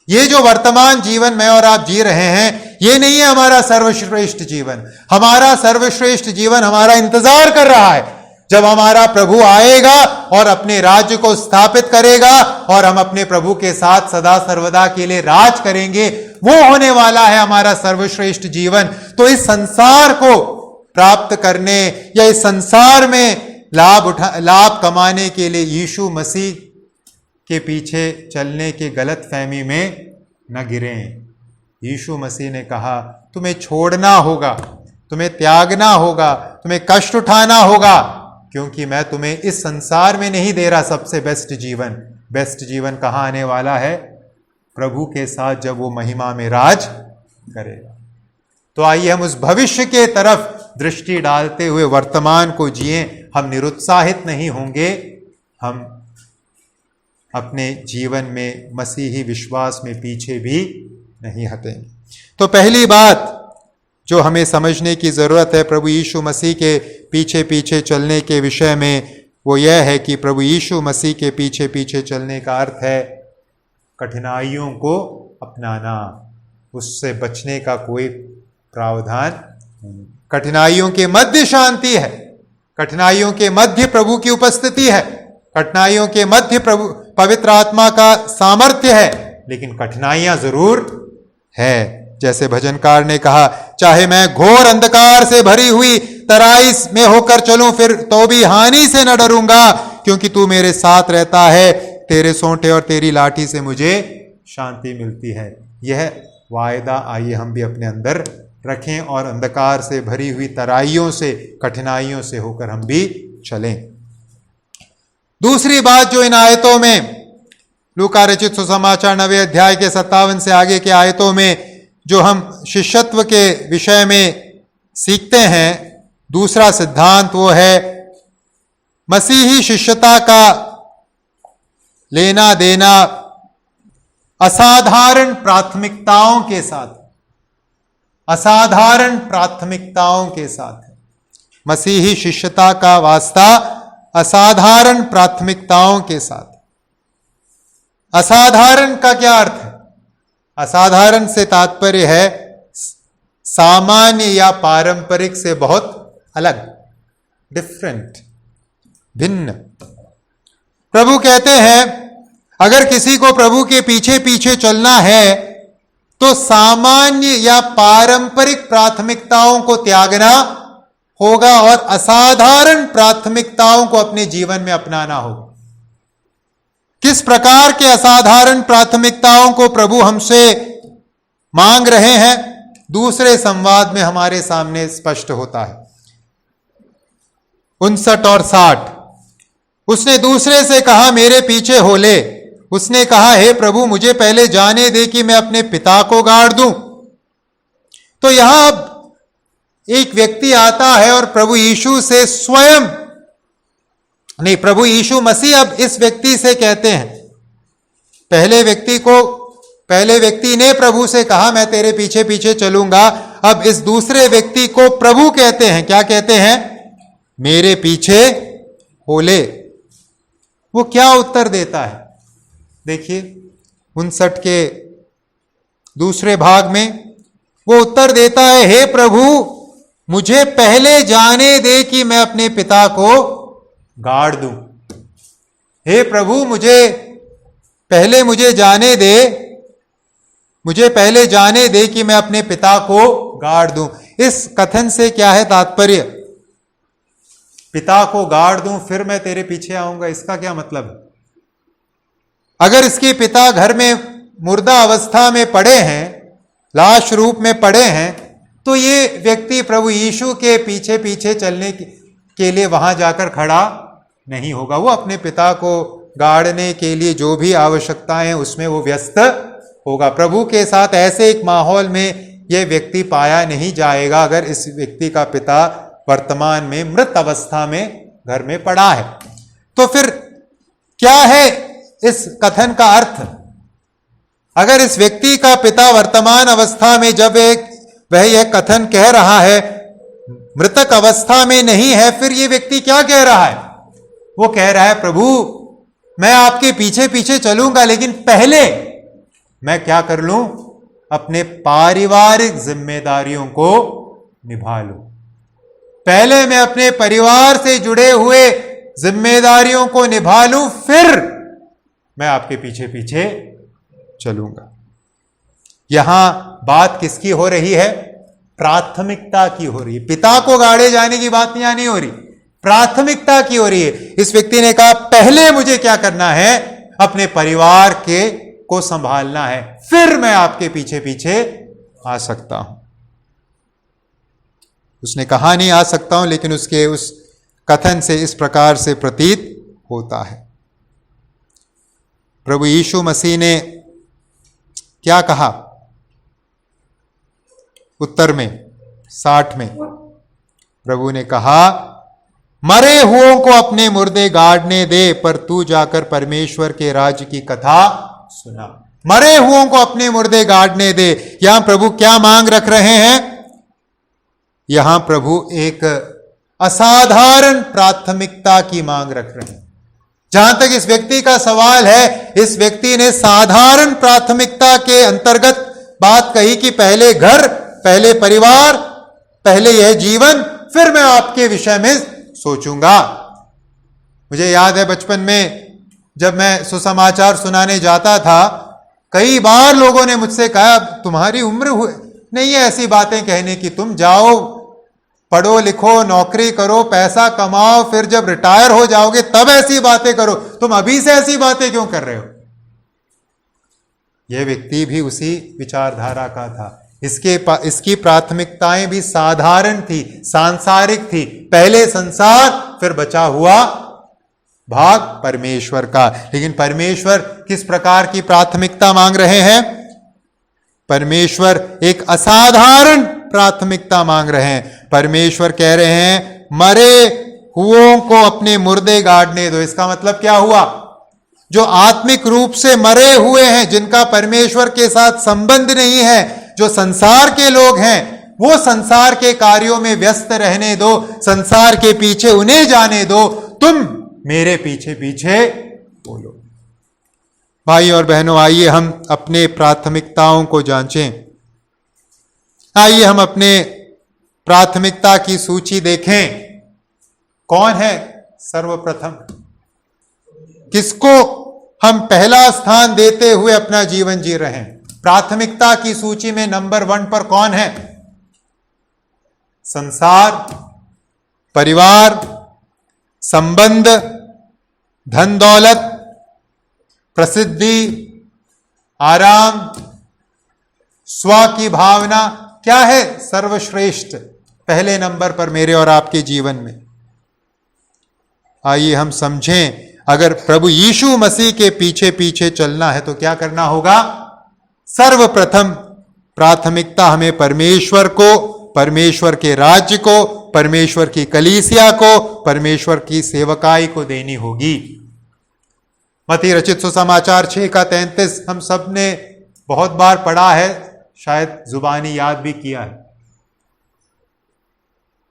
ये जो वर्तमान जीवन मैं और आप जी रहे हैं, ये नहीं है हमारा सर्वश्रेष्ठ जीवन। हमारा सर्वश्रेष्ठ जीवन हमारा इंतजार कर रहा है, जब हमारा प्रभु आएगा और अपने राज्य को स्थापित करेगा और हम अपने प्रभु के साथ सदा सर्वदा के लिए राज करेंगे। वो होने वाला है हमारा सर्वश्रेष्ठ जीवन। तो इस संसार को प्राप्त करने या इस संसार में लाभ कमाने के लिए यीशु मसीह के पीछे चलने के गलत फहमी में न गिरें। यीशु मसीह ने कहा तुम्हें छोड़ना होगा, तुम्हें त्यागना होगा, तुम्हें कष्ट उठाना होगा, क्योंकि मैं तुम्हें इस संसार में नहीं दे रहा सबसे बेस्ट जीवन। बेस्ट जीवन कहाँ आने वाला है? प्रभु के साथ, जब वो महिमा में राज करेगा। तो आइए हम उस भविष्य के तरफ दृष्टि डालते हुए वर्तमान को जिए। हम निरुत्साहित नहीं होंगे, हम अपने जीवन में मसीही विश्वास में पीछे भी नहीं हटेंगे। तो पहली बात जो हमें समझने की जरूरत है प्रभु यीशु मसीह के पीछे पीछे चलने के विषय में, वो यह है कि प्रभु यीशु मसीह के पीछे पीछे चलने का अर्थ है कठिनाइयों को अपनाना, उससे बचने का कोई प्रावधान नहीं। कठिनाइयों के मध्य शांति है, कठिनाइयों के मध्य प्रभु की उपस्थिति है, कठिनाइयों के मध्य प्रभु पवित्र आत्मा का सामर्थ्य है, लेकिन कठिनाइयां जरूर है। जैसे भजनकार ने कहा, चाहे मैं घोर अंधकार से भरी हुई तराई में होकर चलूं, फिर तो भी हानि से न डरूंगा, क्योंकि तू मेरे साथ रहता है, तेरे सोंटे और तेरी लाठी से मुझे शांति मिलती है। यह वायदा आइए हम भी अपने अंदर रखें और अंधकार से भरी हुई तराइयों से, कठिनाइयों से होकर हम भी चलें। दूसरी बात जो इन आयतों में, लूका रचित सुसमाचार 9वें अध्याय के 57 से आगे के आयतों में जो हम शिष्यत्व के विषय में सीखते हैं, दूसरा सिद्धांत वो है मसीही शिष्यता का लेना देना असाधारण प्राथमिकताओं के साथ, असाधारण प्राथमिकताओं के साथ है। मसीही शिष्यता का वास्ता असाधारण प्राथमिकताओं के साथ। असाधारण का क्या अर्थ है? असाधारण से तात्पर्य है सामान्य या पारंपरिक से बहुत अलग, डिफरेंट, भिन्न। प्रभु कहते हैं अगर किसी को प्रभु के पीछे पीछे चलना है तो सामान्य या पारंपरिक प्राथमिकताओं को त्यागना होगा और असाधारण प्राथमिकताओं को अपने जीवन में अपनाना होगा। किस प्रकार के असाधारण प्राथमिकताओं को प्रभु हमसे मांग रहे हैं, दूसरे संवाद में हमारे सामने स्पष्ट होता है। 59 और 60, उसने दूसरे से कहा मेरे पीछे हो ले। उसने कहा हे प्रभु मुझे पहले जाने दे कि मैं अपने पिता को गाड़ दूं। तो यहां अब एक व्यक्ति आता है और प्रभु यीशु से स्वयं नहीं, प्रभु यीशु मसीह अब इस व्यक्ति से कहते हैं, पहले व्यक्ति ने प्रभु से कहा मैं तेरे पीछे पीछे चलूंगा, अब इस दूसरे व्यक्ति को प्रभु कहते हैं, क्या कहते हैं? मेरे पीछे हो ले। वो क्या उत्तर देता है? देखिए 59 के दूसरे भाग में वो उत्तर देता है, हे प्रभु मुझे पहले जाने दे कि मैं अपने पिता को गाड़ दूं। हे प्रभु मुझे पहले जाने दे कि मैं अपने पिता को गाड़ दूं। इस कथन से क्या है तात्पर्य? पिता को गाड़ दूं फिर मैं तेरे पीछे आऊंगा, इसका क्या मतलब है? अगर इसके पिता घर में मुर्दा अवस्था में पड़े हैं, लाश रूप में पड़े हैं, तो ये व्यक्ति प्रभु यीशु के पीछे पीछे चलने के लिए वहां जाकर खड़ा नहीं होगा। वो अपने पिता को गाड़ने के लिए जो भी आवश्यकताएं हैं उसमें वो व्यस्त होगा। प्रभु के साथ ऐसे एक माहौल में यह व्यक्ति पाया नहीं जाएगा अगर इस व्यक्ति का पिता वर्तमान में मृत अवस्था में घर में पड़ा है। तो फिर क्या है इस कथन का अर्थ? अगर इस व्यक्ति का पिता वर्तमान अवस्था में जब वह यह कथन कह रहा है मृतक अवस्था में नहीं है, फिर ये व्यक्ति क्या कह रहा है? वो कह रहा है, प्रभु मैं आपके पीछे पीछे चलूंगा, लेकिन पहले मैं क्या कर लूं? अपने पारिवारिक जिम्मेदारियों को निभा लूं। पहले मैं अपने परिवार से जुड़े हुए जिम्मेदारियों को निभा लूं, फिर मैं आपके पीछे पीछे चलूंगा। यहां बात किसकी हो रही है? प्राथमिकता की हो रही है। पिता को गाड़े जाने की बात यहां नहीं हो रही, प्राथमिकता की हो रही है। इस व्यक्ति ने कहा, पहले मुझे क्या करना है? अपने परिवार को संभालना है, फिर मैं आपके पीछे पीछे आ सकता हूं। उसने कहा नहीं आ सकता हूं, लेकिन उसके उस कथन से इस प्रकार से प्रतीत होता है। प्रभु यीशु मसीह ने क्या कहा उत्तर में? 60 में प्रभु ने कहा, मरे हुओं को अपने मुर्दे गाड़ने दे, पर तू जाकर परमेश्वर के राज्य की कथा सुना। मरे हुओं को अपने मुर्दे गाड़ने दे। यहां प्रभु क्या मांग रख रहे हैं? यहां प्रभु एक असाधारण प्राथमिकता की मांग रख रहे हैं। जहां तक इस व्यक्ति का सवाल है, इस व्यक्ति ने साधारण प्राथमिकता के अंतर्गत बात कही कि पहले घर, पहले परिवार, पहले यह जीवन, फिर मैं आपके विषय में सोचूंगा। मुझे याद है बचपन में जब मैं सुसमाचार सुनाने जाता था, कई बार लोगों ने मुझसे कहा, तुम्हारी उम्र नहीं है ऐसी बातें कहने की, तुम जाओ पढ़ो लिखो नौकरी करो पैसा कमाओ, फिर जब रिटायर हो जाओगे तब ऐसी बातें करो, तुम अभी से ऐसी बातें क्यों कर रहे हो? यह व्यक्ति भी उसी विचारधारा का था। इसकी प्राथमिकताएं भी साधारण थी, सांसारिक थी। पहले संसार, फिर बचा हुआ भाग परमेश्वर का। लेकिन परमेश्वर किस प्रकार की प्राथमिकता मांग रहे हैं? परमेश्वर एक असाधारण प्राथमिकता मांग रहे हैं। परमेश्वर कह रहे हैं, मरे हुओं को अपने मुर्दे गाड़ने दो। इसका मतलब क्या हुआ? जो आत्मिक रूप से मरे हुए हैं, जिनका परमेश्वर के साथ संबंध नहीं है, जो संसार के लोग हैं, वो संसार के कार्यों में व्यस्त रहने दो, संसार के पीछे उन्हें जाने दो, तुम मेरे पीछे पीछे बोलो। भाई और बहनों, आइए हम अपने प्राथमिकताओं को जांचें। आइए हम अपने प्राथमिकता की सूची देखें। कौन है सर्वप्रथम? किसको हम पहला स्थान देते हुए अपना जीवन जी रहे हैं? प्राथमिकता की सूची में नंबर 1 पर कौन है? संसार, परिवार, संबंध, धन दौलत, प्रसिद्धि, आराम, स्व की भावना। क्या है सर्वश्रेष्ठ पहले नंबर पर मेरे और आपके जीवन में? आइए हम समझें, अगर प्रभु यीशु मसीह के पीछे पीछे चलना है तो क्या करना होगा? सर्वप्रथम प्राथमिकता हमें परमेश्वर को, परमेश्वर के राज्य को, परमेश्वर की कलीसिया को, परमेश्वर की सेवकाई को देनी होगी। मत्ती रचित सुसमाचार 6 का 33 हम सब ने बहुत बार पढ़ा है, शायद जुबानी याद भी किया है।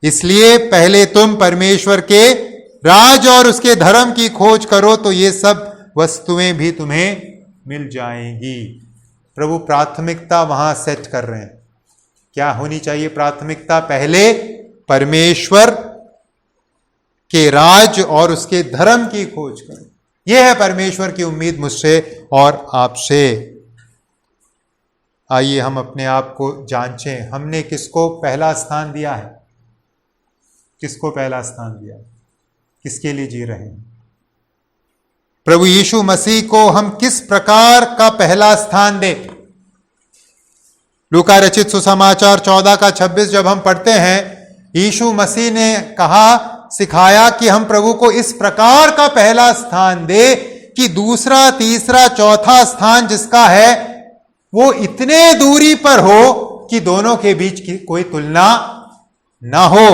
इसलिए पहले तुम परमेश्वर के राज और उसके धर्म की खोज करो तो ये सब वस्तुएं भी तुम्हें मिल जाएंगी। प्रभु प्राथमिकता वहां सेट कर रहे हैं। क्या होनी चाहिए प्राथमिकता? पहले परमेश्वर के राज और उसके धर्म की खोज करो। यह है परमेश्वर की उम्मीद मुझसे और आपसे। आइए हम अपने आप को जांचें, हमने किसको पहला स्थान दिया है? किसको पहला स्थान दिया? किसके लिए जी रहे हैं? प्रभु यीशु मसीह को हम किस प्रकार का पहला स्थान दें? लूका रचित सुसमाचार 14 का 26 जब हम पढ़ते हैं, यीशु मसीह ने कहा, सिखाया कि हम प्रभु को इस प्रकार का पहला स्थान दे कि दूसरा, तीसरा, चौथा स्थान जिसका है वो इतने दूरी पर हो कि दोनों के बीच की कोई तुलना ना हो।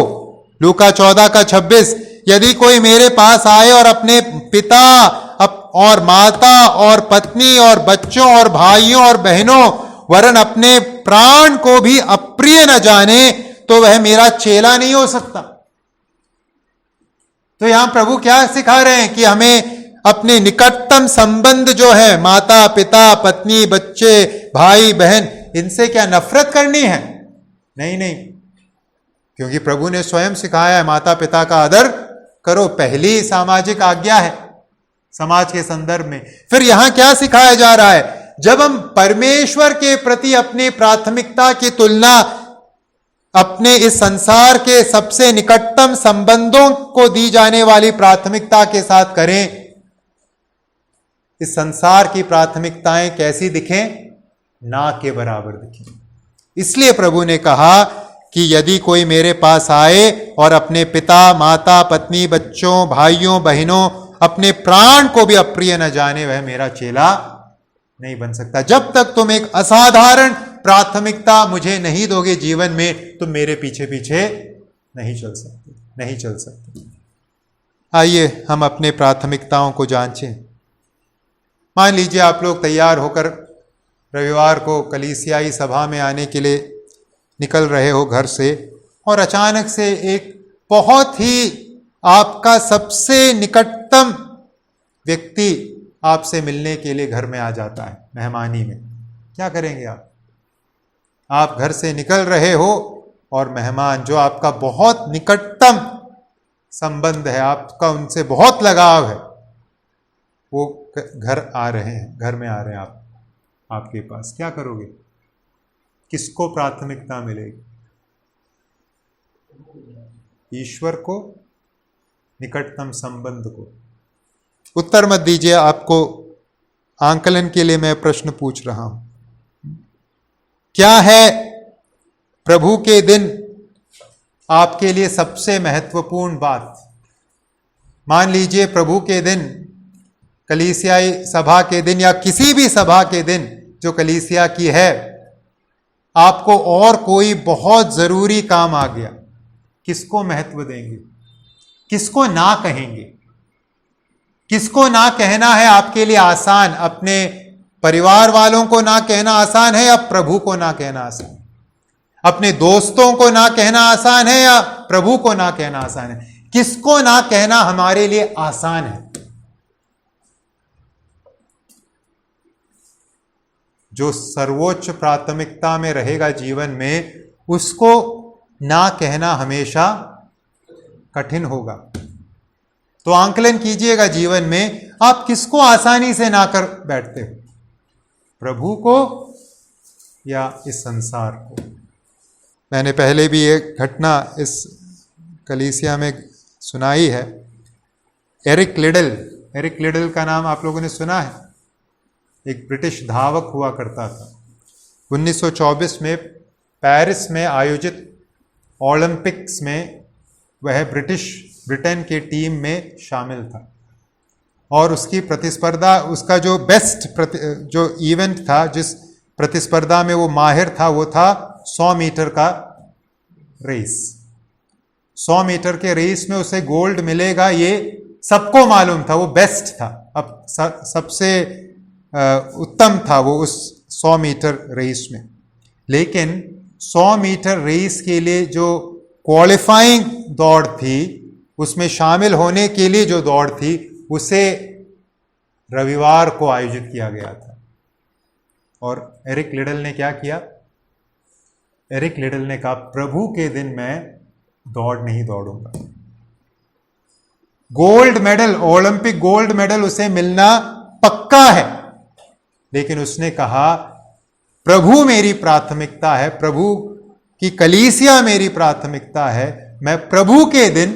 लूका 14 का 26, यदि कोई मेरे पास आए और अपने पिता और माता और पत्नी और बच्चों और भाइयों और बहनों वरन अपने प्राण को भी अप्रिय न जाने तो वह मेरा चेला नहीं हो सकता। तो यहां प्रभु क्या सिखा रहे हैं कि हमें अपने निकटतम संबंध जो है, माता पिता, पत्नी, बच्चे, भाई बहन, इनसे क्या नफरत करनी है? नहीं नहीं, क्योंकि प्रभु ने स्वयं सिखाया है माता पिता का आदर करो, पहली सामाजिक आज्ञा है समाज के संदर्भ में। फिर यहां क्या सिखाया जा रहा है? जब हम परमेश्वर के प्रति अपनी प्राथमिकता की तुलना अपने इस संसार के सबसे निकटतम संबंधों को दी जाने वाली प्राथमिकता के साथ करें, इस संसार की प्राथमिकताएं कैसी दिखें? ना के बराबर दिखें। इसलिए प्रभु ने कहा कि यदि कोई मेरे पास आए और अपने पिता, माता, पत्नी, बच्चों, भाइयों, बहनों, अपने प्राण को भी अप्रिय न जाने, वह मेरा चेला नहीं बन सकता। जब तक तुम एक असाधारण प्राथमिकता मुझे नहीं दोगे जीवन में, तुम मेरे पीछे पीछे नहीं चल सकते। आइए हम अपने प्राथमिकताओं को जांचें। मान लीजिए आप लोग तैयार होकर रविवार को कलीसियाई सभा में आने के लिए निकल रहे हो घर से, और अचानक से एक बहुत ही आपका सबसे निकटतम व्यक्ति आपसे मिलने के लिए घर में आ जाता है मेहमानी में। क्या करेंगे आप? आप घर से निकल रहे हो और मेहमान जो आपका बहुत निकटतम संबंध है, आपका उनसे बहुत लगाव है, वो घर में आ रहे हैं आपके पास, क्या करोगे? किसको प्राथमिकता मिलेगी? ईश्वर को, निकटतम संबंध को? उत्तर मत दीजिए, आपको आंकलन के लिए मैं प्रश्न पूछ रहा हूं। क्या है प्रभु के दिन आपके लिए सबसे महत्वपूर्ण बात? मान लीजिए प्रभु के दिन, कलीसियाई सभा के दिन या किसी भी सभा के दिन जो कलीसिया की है, आपको और कोई बहुत जरूरी काम आ गया, किसको महत्व देंगे? किसको ना कहेंगे? किसको ना कहना है आपके लिए आसान? अपने परिवार वालों को ना कहना आसान है या प्रभु को ना कहना आसान? अपने दोस्तों को ना कहना आसान है या प्रभु को ना कहना आसान है? किसको ना कहना हमारे लिए आसान है? जो सर्वोच्च प्राथमिकता में रहेगा जीवन में, उसको ना कहना हमेशा कठिन होगा। तो आंकलन कीजिएगा जीवन में, आप किसको आसानी से ना कर बैठते हो? प्रभु को या इस संसार को? मैंने पहले भी एक घटना इस कलीसिया में सुनाई है। एरिक लिडल का नाम आप लोगों ने सुना है? एक ब्रिटिश धावक हुआ करता था। 1924 में पेरिस में आयोजित ओलंपिक्स में वह ब्रिटेन की टीम में शामिल था, और उसकी प्रतिस्पर्धा, उसका जो जो इवेंट था, जिस प्रतिस्पर्धा में वो माहिर था, वो था 100 मीटर का रेस। 100 मीटर के रेस में उसे गोल्ड मिलेगा, ये सबको मालूम था। वो बेस्ट था, अब सबसे उत्तम था वो उस 100 मीटर रेस में। लेकिन 100 मीटर रेस के लिए जो क्वालिफाइंग दौड़ थी, उसमें शामिल होने के लिए जो दौड़ थी, उसे रविवार को आयोजित किया गया था। और एरिक लिडल ने क्या किया? एरिक लिडल ने कहा, प्रभु के दिन मैं दौड़ नहीं दौड़ूंगा। Gold medal, Olympic gold medal उसे मिलना पक्का है, लेकिन उसने कहा प्रभु मेरी प्राथमिकता है, प्रभु की कलीसिया मेरी प्राथमिकता है, मैं प्रभु के दिन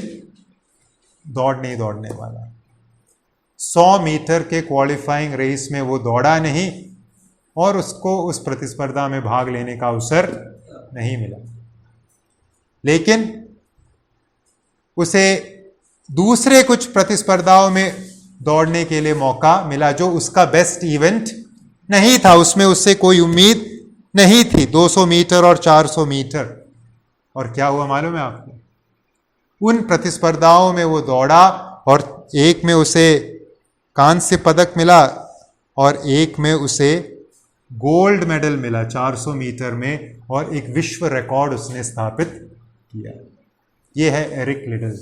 दौड़ नहीं दौड़ने वाला। 100 मीटर के क्वालिफाइंग रेस में वो दौड़ा नहीं और उसको उस प्रतिस्पर्धा में भाग लेने का अवसर नहीं मिला। लेकिन उसे दूसरे कुछ प्रतिस्पर्धाओं में दौड़ने के लिए मौका मिला, जो उसका बेस्ट इवेंट नहीं था, उसमें उससे कोई उम्मीद नहीं थी। 200 मीटर और 400 मीटर। और क्या हुआ मालूम है आपको? उन प्रतिस्पर्धाओं में वो दौड़ा और एक में उसे कांस्य पदक मिला और एक में उसे गोल्ड मेडल मिला 400 मीटर में, और एक विश्व रिकॉर्ड उसने स्थापित किया। ये है एरिक लिडल।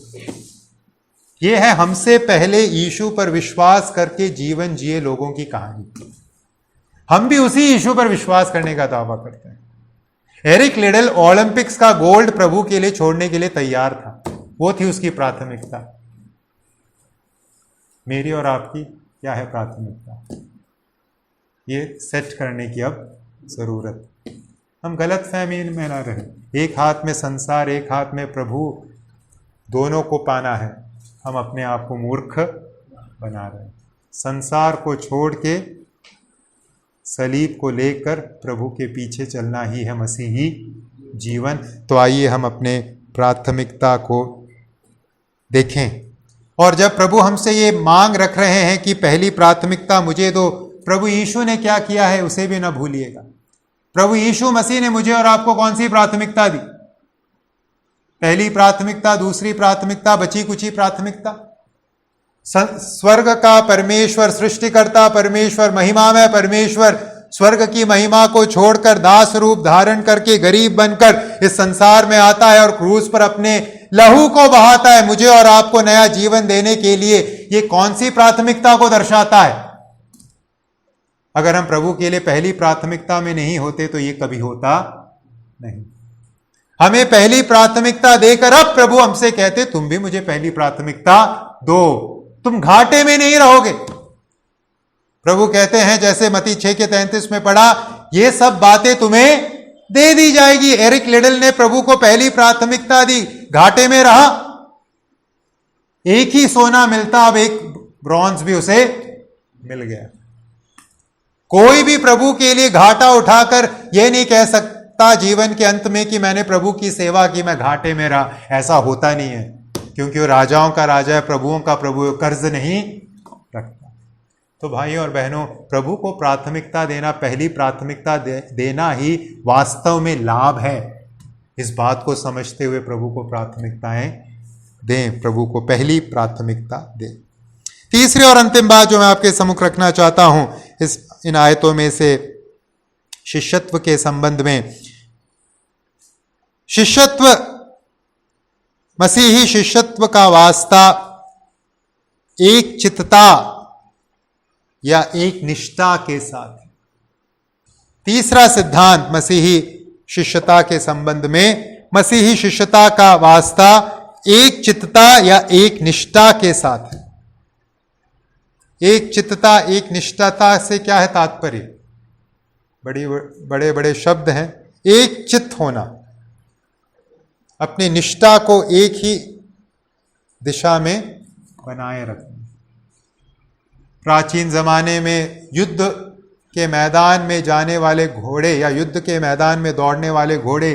ये है हमसे पहले यीशु पर विश्वास करके जीवन जिए लोगों की कहानी। हम भी उसी यीशु पर विश्वास करने का दावा करते हैं। एरिक लिडल ओलंपिक्स का गोल्ड प्रभु के लिए छोड़ने के लिए तैयार था, वो थी उसकी प्राथमिकता। मेरी और आपकी क्या है प्राथमिकता? ये सेट करने की अब जरूरत। हम गलत फहमी में ना रहे। एक हाथ में संसार, एक हाथ में प्रभु, दोनों को पाना है। हम अपने आप को मूर्ख बना रहे हैं। संसार को छोड़ के सलीब को लेकर प्रभु के पीछे चलना ही है मसीही जीवन। तो आइए हम अपने प्राथमिकता को देखें। और जब प्रभु हमसे ये मांग रख रहे हैं कि पहली प्राथमिकता मुझे दो, प्रभु यीशु ने क्या किया है उसे भी ना भूलिएगा। प्रभु यीशु मसीह ने मुझे और आपको कौन सी प्राथमिकता दी? पहली प्राथमिकता, दूसरी प्राथमिकता, बची कुची प्राथमिकता। स्वर्ग का परमेश्वर, सृष्टिकर्ता परमेश्वर, महिमामय परमेश्वर स्वर्ग की महिमा को छोड़कर दास रूप धारण करके गरीब बनकर इस संसार में आता है और क्रूस पर अपने लहू को बहाता है मुझे और आपको नया जीवन देने के लिए। ये कौन सी प्राथमिकता को दर्शाता है? अगर हम प्रभु के लिए पहली प्राथमिकता में नहीं होते तो ये कभी होता नहीं। हमें पहली प्राथमिकता देकर अब प्रभु हमसे कहते तुम भी मुझे पहली प्राथमिकता दो, तुम घाटे में नहीं रहोगे। प्रभु कहते हैं जैसे मत्ती 6:33 में पढ़ा, ये सब बातें तुम्हें दे दी जाएगी। एरिक लिडल ने प्रभु को पहली प्राथमिकता दी, घाटे में रहा। एक ही सोना मिलता, अब एक ब्रॉन्ज भी उसे मिल गया। कोई भी प्रभु के लिए घाटा उठाकर यह नहीं कह सकता जीवन के अंत में कि मैंने प्रभु की सेवा की, मैं घाटे में रहा। ऐसा होता नहीं है, क्योंकि वो राजाओं का राजा है, प्रभुओं का प्रभु, कर्ज नहीं रखता। तो भाइयों और बहनों, प्रभु को प्राथमिकता देना, पहली प्राथमिकता देना ही वास्तव में लाभ है। इस बात को समझते हुए प्रभु को प्राथमिकताएं दें, प्रभु को पहली प्राथमिकता दें। तीसरी और अंतिम बात जो मैं आपके सम्मुख रखना चाहता हूं इन आयतों में से, शिष्यत्व के संबंध में। शिष्यत्व, मसीही शिष्यत्व का वास्ता एक चित्तता या एक निष्ठा के साथ। तीसरा सिद्धांत मसीही शिष्यता के संबंध में, मसीही शिष्यता का वास्ता एक चित्तता या एक निष्ठा के साथ है। एक चित्तता, एक निष्ठता से क्या है तात्पर्य? बड़े बड़े शब्द हैं। एक चित्त होना, अपनी निष्ठा को एक ही दिशा में बनाए रखना। प्राचीन जमाने में युद्ध के मैदान में जाने वाले घोड़े या युद्ध के मैदान में दौड़ने वाले घोड़े,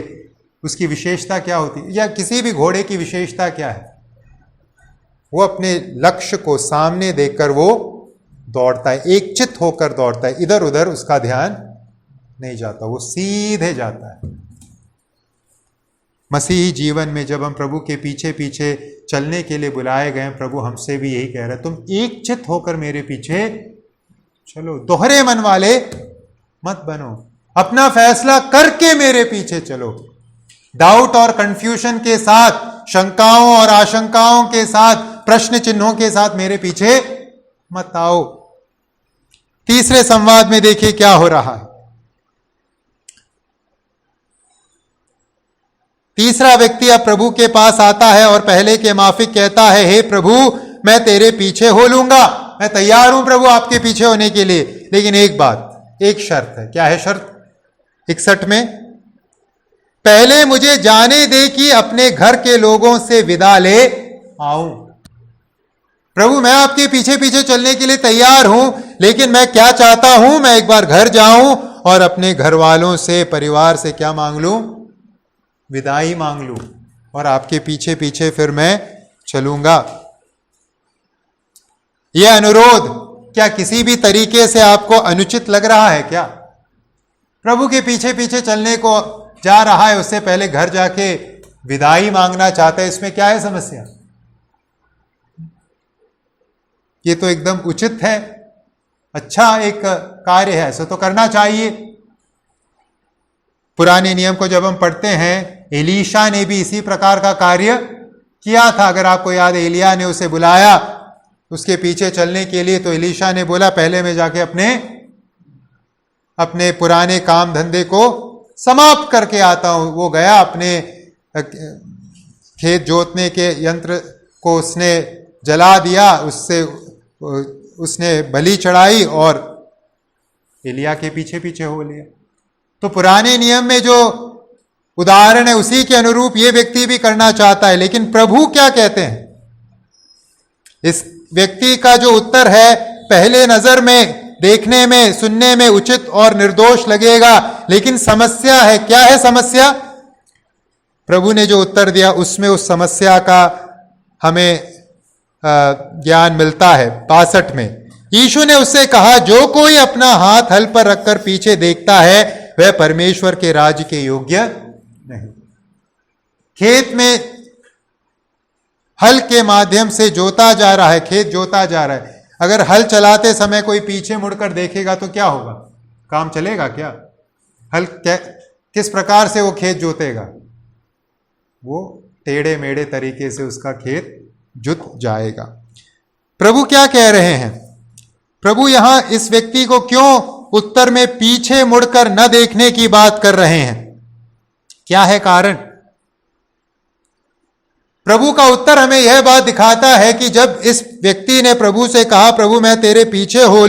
उसकी विशेषता क्या होती है? या किसी भी घोड़े की विशेषता क्या है? वो अपने लक्ष्य को सामने देखकर वो दौड़ता है, एक चित्त होकर दौड़ता है, इधर उधर उसका ध्यान नहीं जाता, वो सीधे जाता है। मसीही जीवन में जब हम प्रभु के पीछे पीछे चलने के लिए बुलाए गए, प्रभु हमसे भी यही कह रहे हैं, तुम एक चित्त होकर मेरे पीछे चलो, दोहरे मन वाले मत बनो, अपना फैसला करके मेरे पीछे चलो। डाउट और कंफ्यूजन के साथ, शंकाओं और आशंकाओं के साथ, प्रश्न चिन्हों के साथ मेरे पीछे मत आओ। तीसरे संवाद में देखिए क्या हो रहा है। तीसरा व्यक्ति अब प्रभु के पास आता है और पहले के माफिक कहता है, हे प्रभु, मैं तेरे पीछे हो लूंगा, मैं तैयार हूं प्रभु आपके पीछे होने के लिए, लेकिन एक बात, एक शर्त है। क्या है शर्त? 61 में, पहले मुझे जाने दे कि अपने घर के लोगों से विदा ले आऊं। प्रभु, मैं आपके पीछे पीछे चलने के लिए तैयार हूं, लेकिन मैं क्या चाहता हूं, मैं एक बार घर जाऊं और अपने घर वालों से, परिवार से क्या मांग लूं? विदाई मांग लूं, और आपके पीछे पीछे फिर मैं चलूंगा। यह अनुरोध क्या किसी भी तरीके से आपको अनुचित लग रहा है क्या? प्रभु के पीछे पीछे चलने को जा रहा है, उससे पहले घर जाके विदाई मांगना चाहता है, इसमें क्या है समस्या? ये तो एकदम उचित है, अच्छा एक कार्य है, ऐसा तो करना चाहिए। पुराने नियम को जब हम पढ़ते हैं एलीशा ने भी इसी प्रकार का कार्य किया था। अगर आपको याद है, एलिया ने उसे बुलाया उसके पीछे चलने के लिए, तो एलीशा ने बोला पहले मैं जाके अपने पुराने काम धंधे को समाप्त करके आता हूं। वो गया, अपने खेत जोतने के यंत्र को उसने जला दिया, उसने बलि चढ़ाई और एलिया के पीछे पीछे हो लिया। तो पुराने नियम में जो उदाहरण है उसी के अनुरूप ये व्यक्ति भी करना चाहता है। लेकिन प्रभु क्या कहते हैं? इस व्यक्ति का जो उत्तर है पहले नजर में, देखने में, सुनने में उचित और निर्दोष लगेगा, लेकिन समस्या है। क्या है समस्या? प्रभु ने जो उत्तर दिया उसमें उस समस्या का हमें ज्ञान मिलता है। 62 में यीशु ने उससे कहा, जो कोई अपना हाथ हल पर रखकर पीछे देखता है वह परमेश्वर के राज्य के योग्य नहीं। खेत में हल के माध्यम से जोता जा रहा है, खेत जोता जा रहा है। अगर हल चलाते समय कोई पीछे मुड़कर देखेगा तो क्या होगा? काम चलेगा क्या? हल किस प्रकार से वो खेत जोतेगा? वो टेढ़े मेढ़े तरीके से उसका खेत जुत जाएगा। प्रभु क्या कह रहे हैं? प्रभु यहां इस व्यक्ति को क्यों उत्तर में पीछे मुड़कर न देखने की बात कर रहे हैं? क्या है कारण? प्रभु का उत्तर हमें यह बात दिखाता है कि जब इस व्यक्ति ने प्रभु से कहा, प्रभु मैं तेरे पीछे हो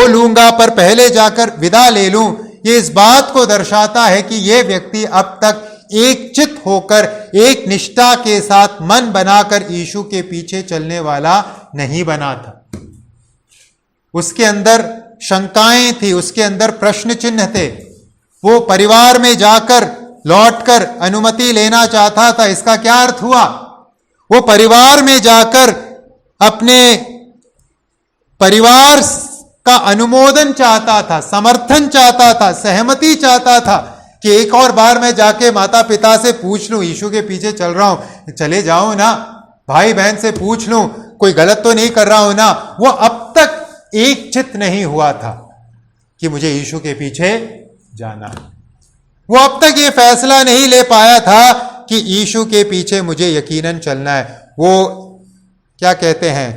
लूंगा पर पहले जाकर विदा ले लूं, ये इस बात को दर्शाता है कि यह व्यक्ति अब तक एक चित होकर, एक निष्ठा के साथ मन बनाकर यीशु के पीछे चलने वाला नहीं बना था। उसके अंदर शंकाएं थी, उसके अंदर प्रश्न चिन्ह थे। वो परिवार में जाकर लौटकर अनुमति लेना चाहता था। इसका क्या अर्थ हुआ? वो परिवार में जाकर अपने परिवार का अनुमोदन चाहता था, समर्थन चाहता था, सहमति चाहता था कि एक और बार मैं जाके माता पिता से पूछ लूं, यीशु के पीछे चल रहा हूं, चले जाऊं ना, भाई बहन से पूछ लूं, कोई गलत तो नहीं कर रहा हूं ना। वो अब तक एक चित नहीं हुआ था कि मुझे यीशु के पीछे जाना है। वो अब तक ये फैसला नहीं ले पाया था कि यीशु के पीछे मुझे यकीनन चलना है। वो क्या कहते हैं,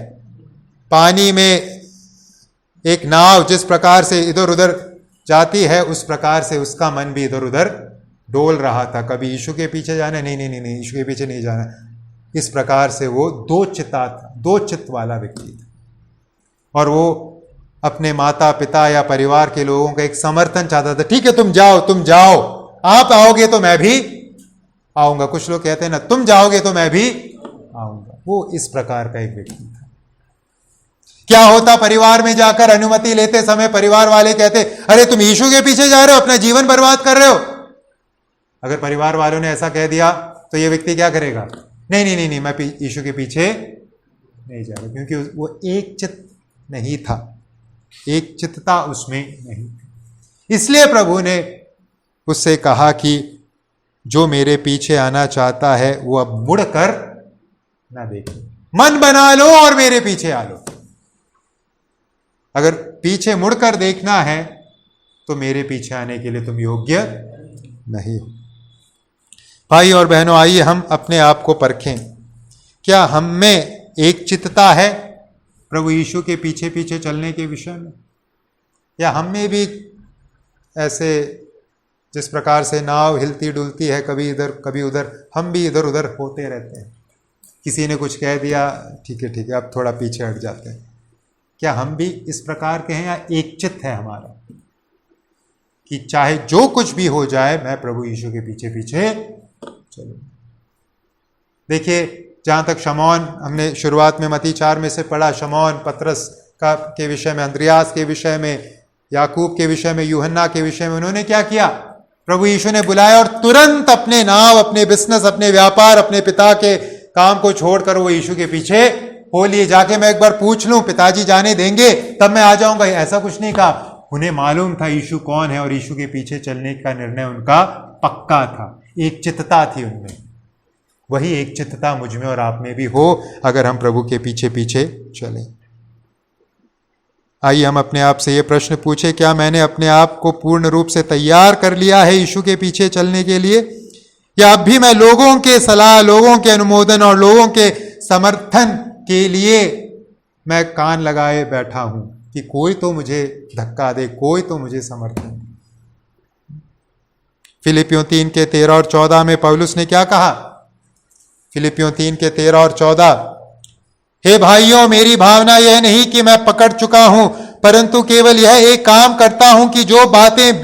पानी में एक नाव जिस प्रकार से इधर उधर जाती है उस प्रकार से उसका मन भी इधर उधर डोल रहा था। कभी यीशु के पीछे जाना, नहीं, यीशु के पीछे नहीं जाना। इस प्रकार से वो दो चित्त वाला व्यक्ति था। और वो अपने माता पिता या परिवार के लोगों का एक समर्थन चाहता था। ठीक है, तुम जाओ, आप आओगे तो मैं भी आऊंगा। कुछ लोग कहते हैं ना, तुम जाओगे तो मैं भी आऊंगा। वो इस प्रकार का एक व्यक्ति था। क्या होता परिवार में जाकर अनुमति लेते समय परिवार वाले कहते, अरे तुम यीशु के पीछे जा रहे हो, अपना जीवन बर्बाद कर रहे हो। अगर परिवार वालों ने ऐसा कह दिया तो ये व्यक्ति क्या करेगा? नहीं, मैं यीशु के पीछे नहीं जा रहा, क्योंकि वो एक चित्त नहीं था, एक चित्तता उसमें नहीं थी। इसलिए प्रभु ने उससे कहा कि जो मेरे पीछे आना चाहता है वो अब मुड़कर ना देखे, मन बना लो और मेरे पीछे आ लो। अगर पीछे मुड़कर देखना है तो मेरे पीछे आने के लिए तुम योग्य नहीं हो। भाई और बहनों, आइए हम अपने आप को परखें। क्या हम में एक चित्तता है प्रभु यीशु के पीछे पीछे चलने के विषय में? या हम में भी ऐसे, जिस प्रकार से नाव हिलती डुलती है कभी इधर कभी उधर, हम भी इधर उधर होते रहते हैं। किसी ने कुछ कह दिया, ठीक है अब थोड़ा पीछे हट जाते हैं। क्या हम भी इस प्रकार के हैं, या एक चित्त है हमारा कि चाहे जो कुछ भी हो जाए मैं प्रभु यीशु के पीछे पीछे चलूं? देखिए, जहां तक शमौन, हमने शुरुआत में मत्ती 4 में से पढ़ा, शमौन पतरस के विषय में, अंद्रियास के विषय में, याकूब के विषय में, यूहन्ना के विषय में, उन्होंने क्या किया? प्रभु यीशु ने बुलाया और तुरंत अपने नाव, अपने बिजनेस, अपने व्यापार, अपने पिता के काम को छोड़कर वो यीशु के पीछे हो लिए। जाके मैं एक बार पूछ लूं, पिताजी जाने देंगे तब मैं आ जाऊंगा, ऐसा कुछ नहीं कहा। उन्हें मालूम था यीशु कौन है और यीशु के पीछे चलने का निर्णय उनका पक्का था। एक चित्तता थी उनमें। वही एक चित्तता मुझ में और आप में भी हो अगर हम प्रभु के पीछे पीछे चलें। आइए हम अपने आप से ये प्रश्न पूछे, क्या मैंने अपने आप को पूर्ण रूप से तैयार कर लिया है यीशु के पीछे चलने के लिए, या अब भी मैं लोगों के सलाह, लोगों के अनुमोदन और लोगों के समर्थन के लिए मैं कान लगाए बैठा हूं कि कोई तो मुझे धक्का दे, कोई तो मुझे समर्थन दे। फिलिपियों 3 के 13 और 14 में पौलुस ने क्या कहा? फिलिपियों 3 के 13 और 14, हे भाइयों, मेरी भावना यह नहीं कि मैं पकड़ चुका हूं, परंतु केवल यह एक काम करता हूं कि जो बातें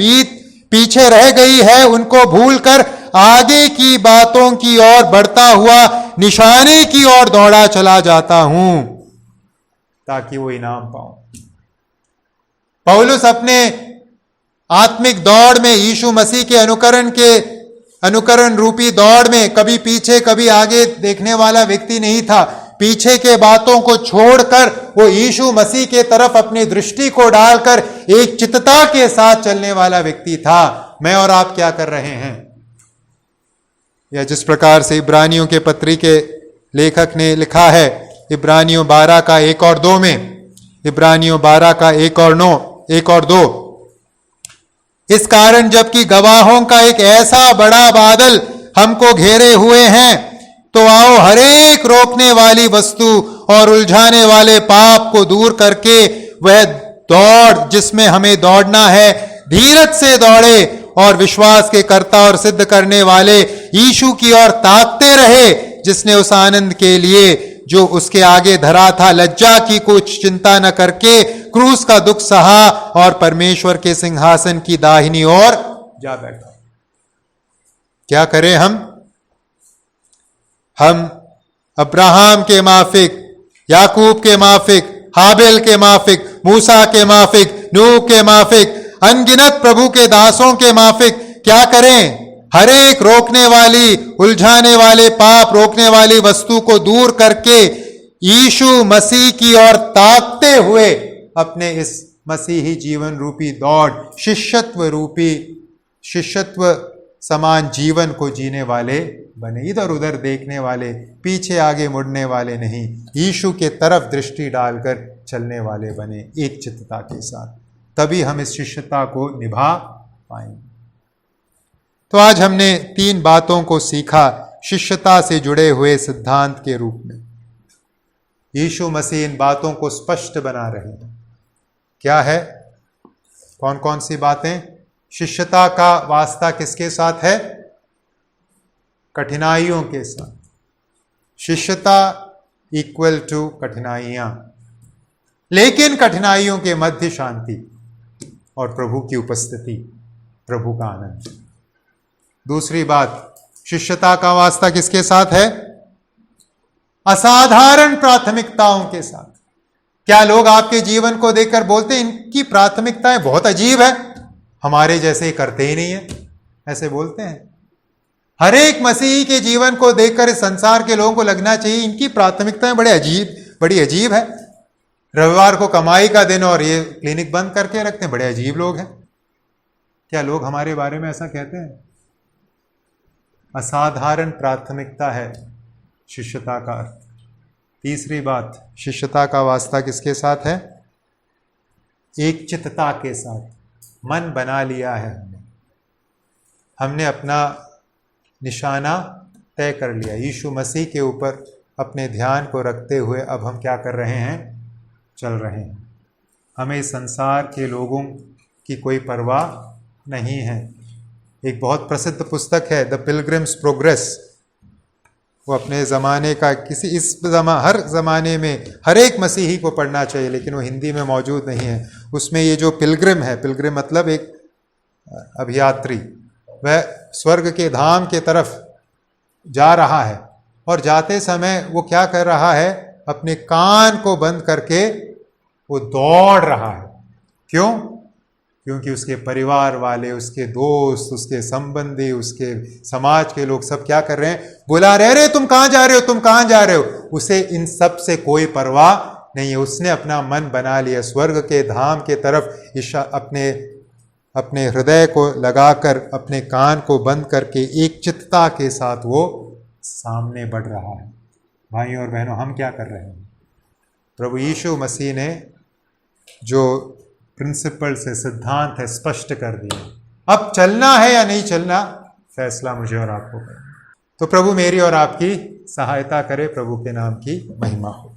पीछे रह गई है उनको भूलकर आगे की बातों की ओर बढ़ता हुआ निशाने की ओर दौड़ा चला जाता हूं ताकि वो इनाम पाऊं। पौलुस अपने आत्मिक दौड़ में, यीशु मसीह के अनुकरण रूपी दौड़ में कभी पीछे कभी आगे देखने वाला व्यक्ति नहीं था। पीछे के बातों को छोड़कर वो यीशु मसीह के तरफ अपनी दृष्टि को डालकर एक चित्तता के साथ चलने वाला व्यक्ति था। मैं और आप क्या कर रहे हैं? या जिस प्रकार से इब्रानियों के पत्री के लेखक ने लिखा है, इब्रानियों 12 का 1 और 2 में, इब्रानियों 12 का 1 और 2, इस कारण जबकि गवाहों का एक ऐसा बड़ा बादल हमको घेरे हुए हैं, तो आओ हरेक रोकने वाली वस्तु और उलझाने वाले पाप को दूर करके वह दौड़ जिसमें हमें दौड़ना है धीरज से दौड़े और विश्वास के कर्ता और सिद्ध करने वाले यीशु की ओर ताकते रहे, जिसने उस आनंद के लिए जो उसके आगे धरा था लज्जा की कुछ चिंता न करके क्रूस का दुख सहा और परमेश्वर के सिंहासन की दाहिनी ओर जा बैठा। क्या करें हम अब्राहम के माफिक, याकूब के माफिक, हाबिल के माफिक, मूसा के माफिक, नूह के माफिक, अनगिनत प्रभु के दासों के माफिक क्या करें? हर एक रोकने वाली, उलझाने वाले पाप, रोकने वाली वस्तु को दूर करके यीशु मसीह की ओर ताकते हुए अपने इस मसीही जीवन रूपी दौड़, शिष्यत्व समान जीवन को जीने वाले बने। इधर उधर देखने वाले, पीछे आगे मुड़ने वाले नहीं, यीशु के तरफ दृष्टि डालकर चलने वाले बने एक चित्तता के साथ। तभी हम इस शिष्यता को निभा पाएंगे। तो आज हमने 3 बातों को सीखा शिष्यता से जुड़े हुए सिद्धांत के रूप में। यीशु मसीह इन बातों को स्पष्ट बना रहे हैं। क्या है? कौन कौन सी बातें? शिष्यता का वास्ता किसके साथ है? कठिनाइयों के साथ। शिष्यता इक्वल टू कठिनाइयां, लेकिन कठिनाइयों के मध्य शांति और प्रभु की उपस्थिति, प्रभु का आनंद। दूसरी बात, शिष्यता का वास्ता किसके साथ है? असाधारण प्राथमिकताओं के साथ। क्या लोग आपके जीवन को देखकर बोलते हैं इनकी प्राथमिकताएं बहुत अजीब है, हमारे जैसे करते ही नहीं है, ऐसे बोलते हैं? हर एक मसीही के जीवन को देखकर इस संसार के लोगों को लगना चाहिए इनकी प्राथमिकताएं बड़ी अजीब है। रविवार को कमाई का दिन और ये क्लिनिक बंद करके रखते हैं, बड़े अजीब लोग हैं। क्या लोग हमारे बारे में ऐसा कहते हैं? असाधारण प्राथमिकता है शिष्यता का अर्थ। तीसरी बात, शिष्यता का वास्ता किसके साथ है? एक चित्तता के साथ। मन बना लिया है हमने अपना निशाना तय कर लिया। यीशु मसीह के ऊपर अपने ध्यान को रखते हुए अब हम क्या कर रहे हैं? चल रहे हैं। हमें इस संसार के लोगों की कोई परवाह नहीं है। एक बहुत प्रसिद्ध पुस्तक है द पिलग्रिम्स प्रोग्रेस, वो अपने ज़माने का हर ज़माने में हर एक मसीही को पढ़ना चाहिए, लेकिन वो हिंदी में मौजूद नहीं है। उसमें ये जो पिलग्रिम है, पिलग्रिम मतलब एक अभियात्री, वह स्वर्ग के धाम के तरफ जा रहा है और जाते समय वो क्या कर रहा है? अपने कान को बंद करके वो दौड़ रहा है। क्यों? क्योंकि उसके परिवार वाले, उसके दोस्त, उसके संबंधी, उसके समाज के लोग सब क्या कर रहे हैं? बुला रहे, अरे तुम कहाँ जा रहे हो, तुम कहाँ जा रहे हो? उसे इन सब से कोई परवाह नहीं है। उसने अपना मन बना लिया स्वर्ग के धाम के तरफ। अपने हृदय को लगाकर, अपने कान को बंद करके एक चित्तता के साथ वो सामने बढ़ रहा है। भाइयों और बहनों, हम क्या कर रहे हैं? प्रभु यीशु मसीह ने जो प्रिंसिपल्स है, सिद्धांत है, स्पष्ट कर दिया। अब चलना है या नहीं चलना, फैसला मुझे और आपको करना। तो प्रभु मेरी और आपकी सहायता करे। प्रभु के नाम की महिमा हो।